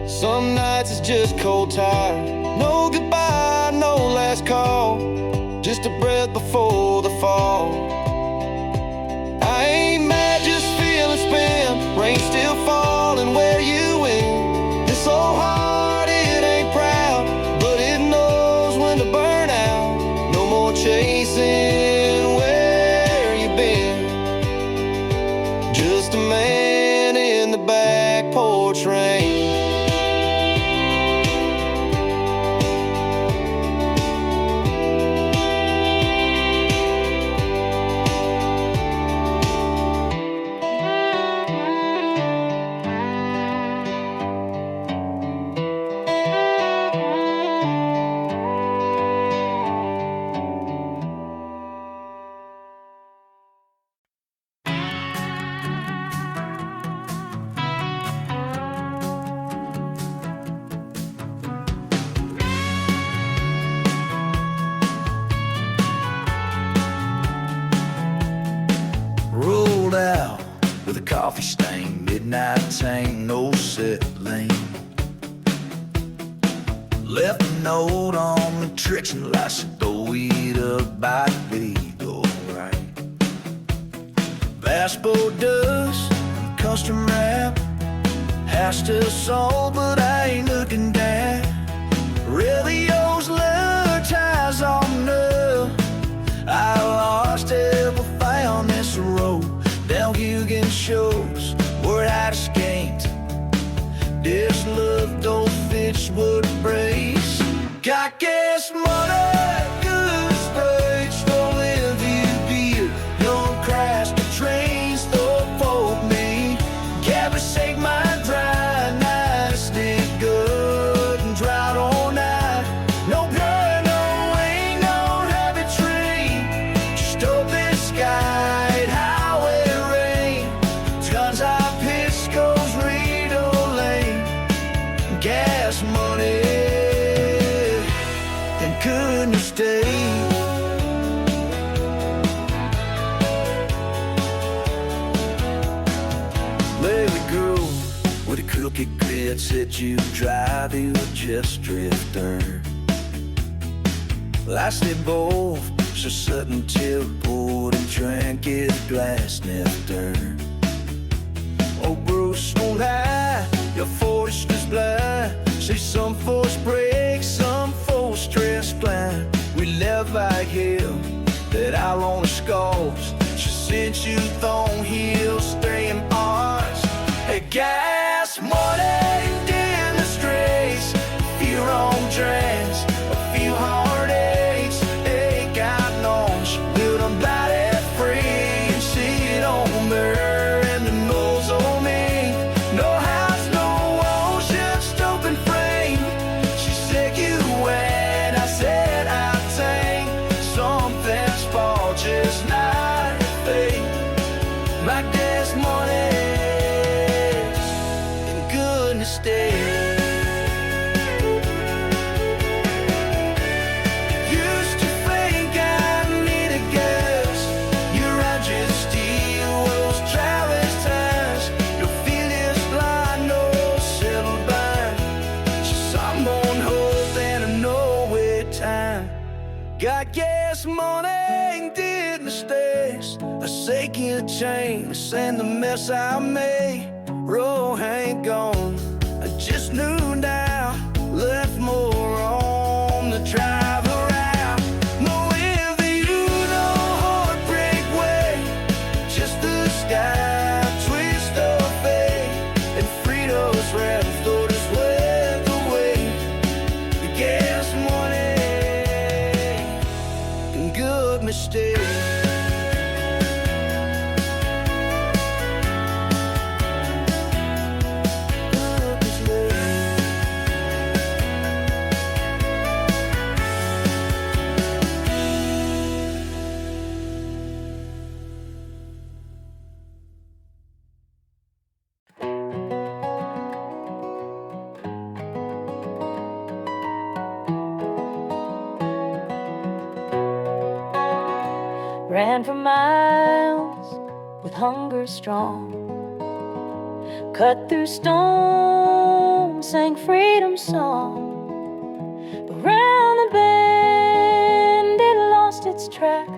Some nights it's just cold tired. No goodbye, no last call, just a breath before the fall. I ain't mad, just feeling spent. Rain still falling where you went. This old heart, it ain't proud, but it knows when to burn out. No more chasing where you been. Just a man in the back porch rain. Rolled out with a coffee stain, midnight tank, no set lane. Left a note on the traction light, said throw it up by the door, right? Passport dust, custom wrap, house still sold, but I ain't looking down. Radio's leather ties on up. I lost ever found this road down Hugan shows where I'd escaped. This love don't fit wood brace. Got gas money, good space, don't live you beer. Young crash the trains, don't fold me. Cabby shake my dry, nice, stick good and dry all night. No blood, no ain't no heavy train. Just open sky, highway rain. Guns I piss goes Rito Lane. Gas money, and couldn't stay. Larry grew with a crooked grit, said you drive, you were just drifter. Well, I stayed both, so sudden till poured and drank it glass nectar. Oh, Bruce won't lie, your force was blind. See some force break, some force stress blind. We left like hell, that our own scars. She sent you thorn heels, staying parts. Hey, gas money, in the streets. A few wrong drinks, a few heartaches. Ain't got no, she built them body free. And she don't mirror and the nose on me. No house, no ocean, stupid frame. She said you went, I said I think. Something's fault, just not fate. My gas money and goodness day. Used to think I needed gas. You're right, just steal those travis times. Your feelings blind, no settled bind. Just some on hope and I know with time. Got gas money and did mistakes. A sinking chain, and the mess I made. Road ain't gone, I just knew now. Left more on the drive around. No with you, no heartbreak way. Just the sky, twist of fate. ran for miles with hunger strong, cut through stone, sang freedom song. But round the bend it lost its track,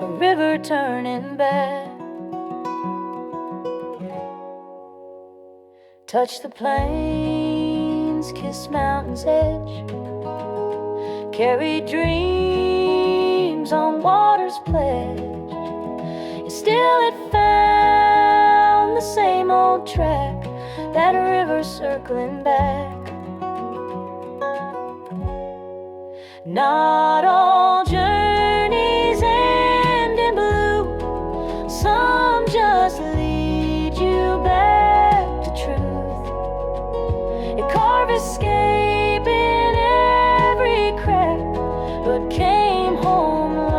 a river turning back. Touched the plains, kissed mountain's edge, carried dreams on water's pledge. And still it found the same old track, that river circling back. Not all journeys end in blue, some just lead you back to truth. It carved escape in every crack, but came home like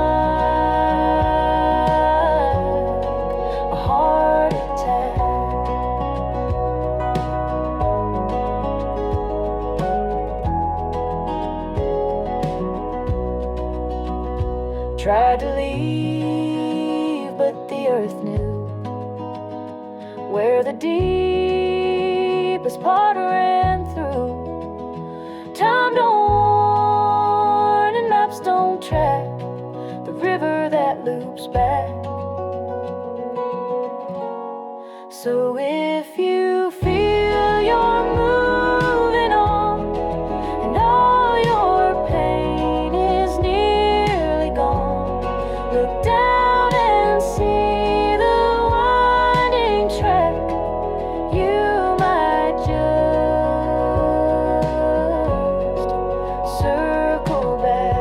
a heart attack. Tried to leave, but the earth knew where the deepest part ran through. Time don't warn and maps don't track the river that loops back. So if you feel you're moving on and all your pain is nearly gone, look down and see the winding track. You might just circle back.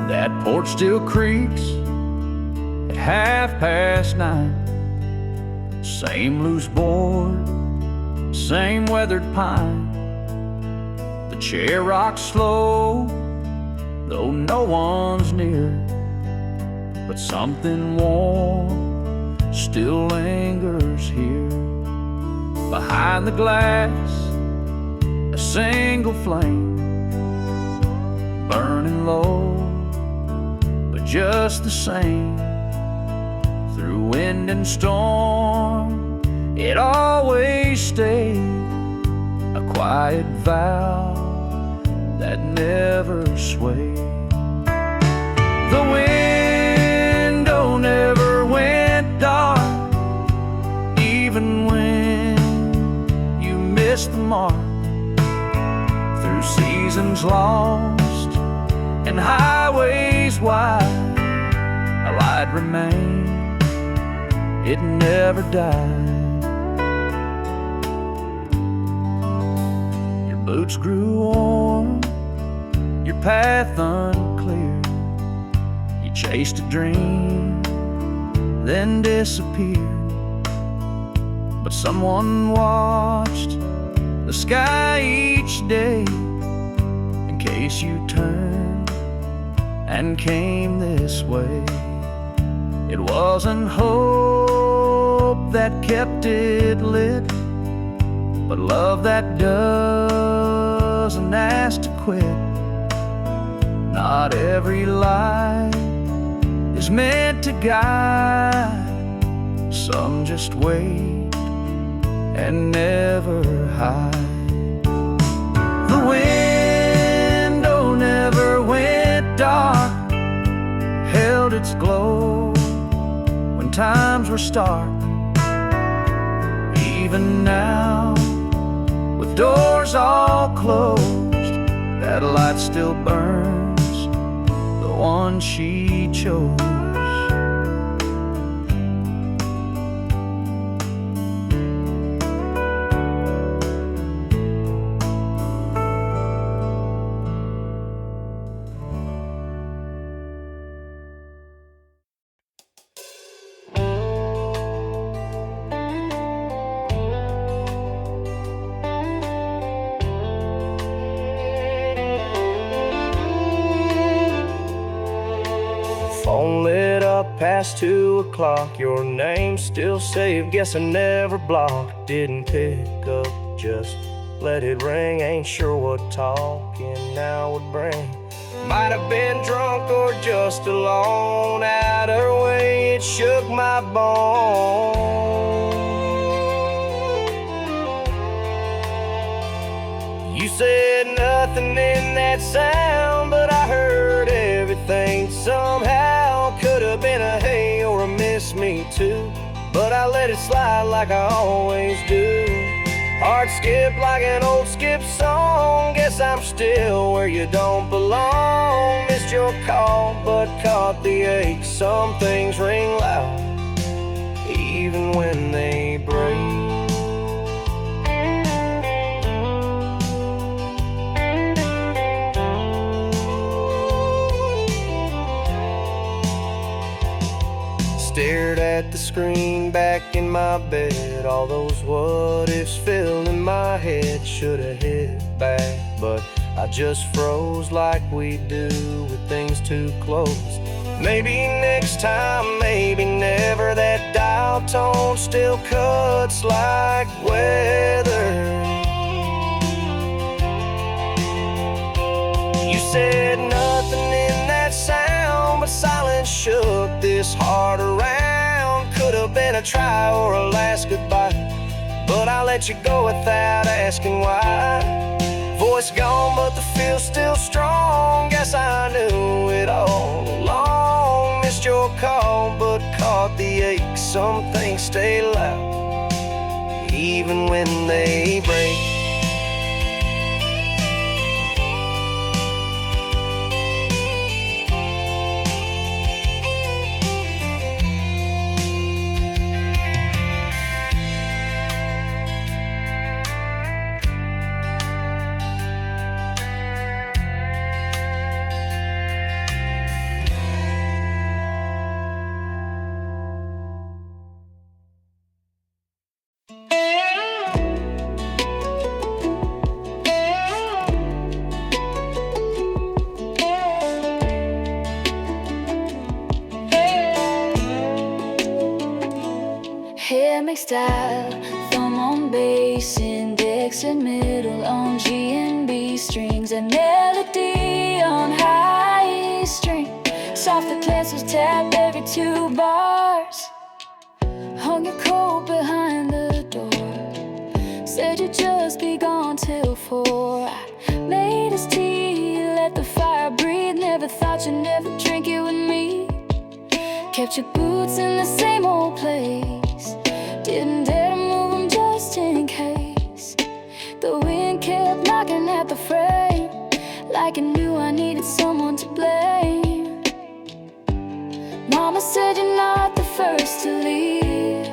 That porch still creaks at 9:30. Same loose board, same weathered pine. The chair rocks slow, though no one's near. But something warm still lingers here. Behind the glass, a single flame burning low, but just the same. Through wind and storm, it always stayed a quiet vow that never swayed. The window never went dark, even when you missed the mark. Through seasons lost and highways wide, a light remained, it never died. Your boots grew warm, your path unclear. You chased a dream, then disappeared. But someone watched the sky each day, in case you turned and came this way. It wasn't hope that kept it lit, but love that doesn't ask to quit. Not every light is meant to guide, some just wait and never hide. The window never went dark, held its glow when times were stark. Even now, with doors all closed, that light still burns, the one she chose. past 2 o'clock. Your name still saved, guess I never blocked. Didn't pick up, just let it ring. Ain't sure what talking now would bring. Might have been drunk or just alone. Either way, it shook my bones. You said nothing in that sound, but I heard everything somehow. Could have been a hey or a miss me too, but I let it slide like I always do. Heart skipped like an old skip song. Guess I'm still where you don't belong. Missed your call, but caught the ache. Some things ring loud, even when they break. Stared at the screen back in my bed. All those what ifs filled in my head. Should've hit back, but I just froze like we do with things too close. Maybe next time, maybe never. That dial tone still cuts like weather. You said nothing in that sound, but silence shook this heart around. Could have been a try or a last goodbye, but I let you go without asking why. Voice gone, but the feel still strong. Guess I knew it all along. Missed your call, but caught the ache. Some things stay loud, even when they break. Hammock style, thumb on bass, index and middle on G and B strings, and melody on high string. Soft the cancels tap every 2 bars. Hung your coat behind the door. Said you'd just be gone till 4. I made us tea, let the fire breathe. Never thought you'd never drink it with me. Kept your boots in the same old place. Didn't dare to move them just in case. The wind kept knocking at the frame, like it knew I needed someone to blame. Mama said you're not the first to leave,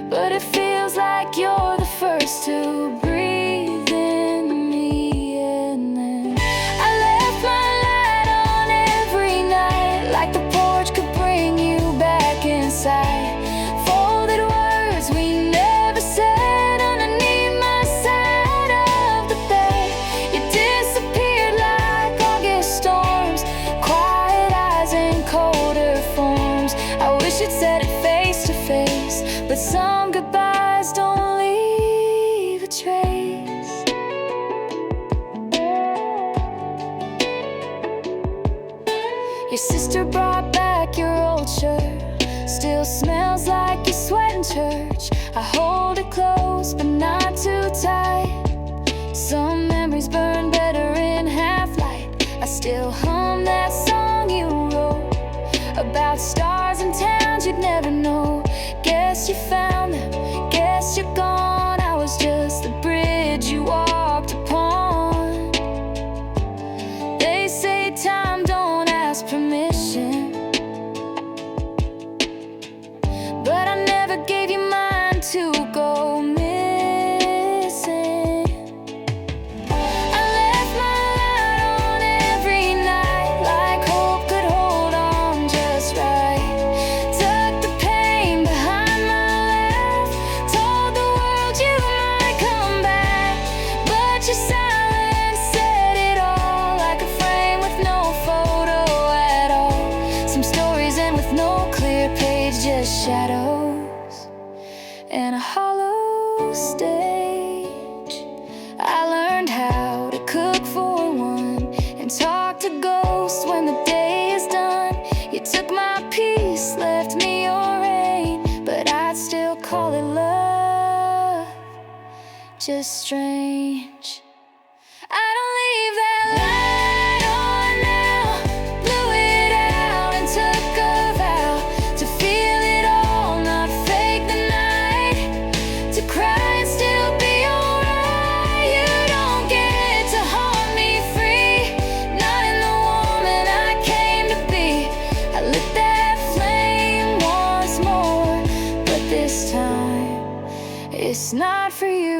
but it feels like you're the first to breathe in me. And then I left my light on every night, like the porch could bring you back inside. Folded words we never said underneath my side of the bed. You disappeared like August storms, quiet eyes and colder forms. I wish you'd said it face to face, but some goodbyes don't leave a trace. Your sister brought back your old shirt, still smells like your sweat in church. I hold it close, but not too tight. Some memories burn better in half light. I still hum that song you wrote about stars and towns you'd never know. Guess you found them, guess you're gone. I was just the bridge you walked upon. They say time don't ask permission, but I never gave you mine to go missing. I left my light on every night, like hope could hold on just right. Tucked the pain behind my shadows and a hollow stage. I learned how to cook for one and talk to ghosts when the day is done. You took my peace, left me your rain, but I'd still call it love, just strange. I don't leave that light on now, blew it out and took a vow to feel it all, not fake the night, to cry and still be alright. You don't get to haunt me free, not in the woman I came to be. I lit that flame once more, but this time it's not for you.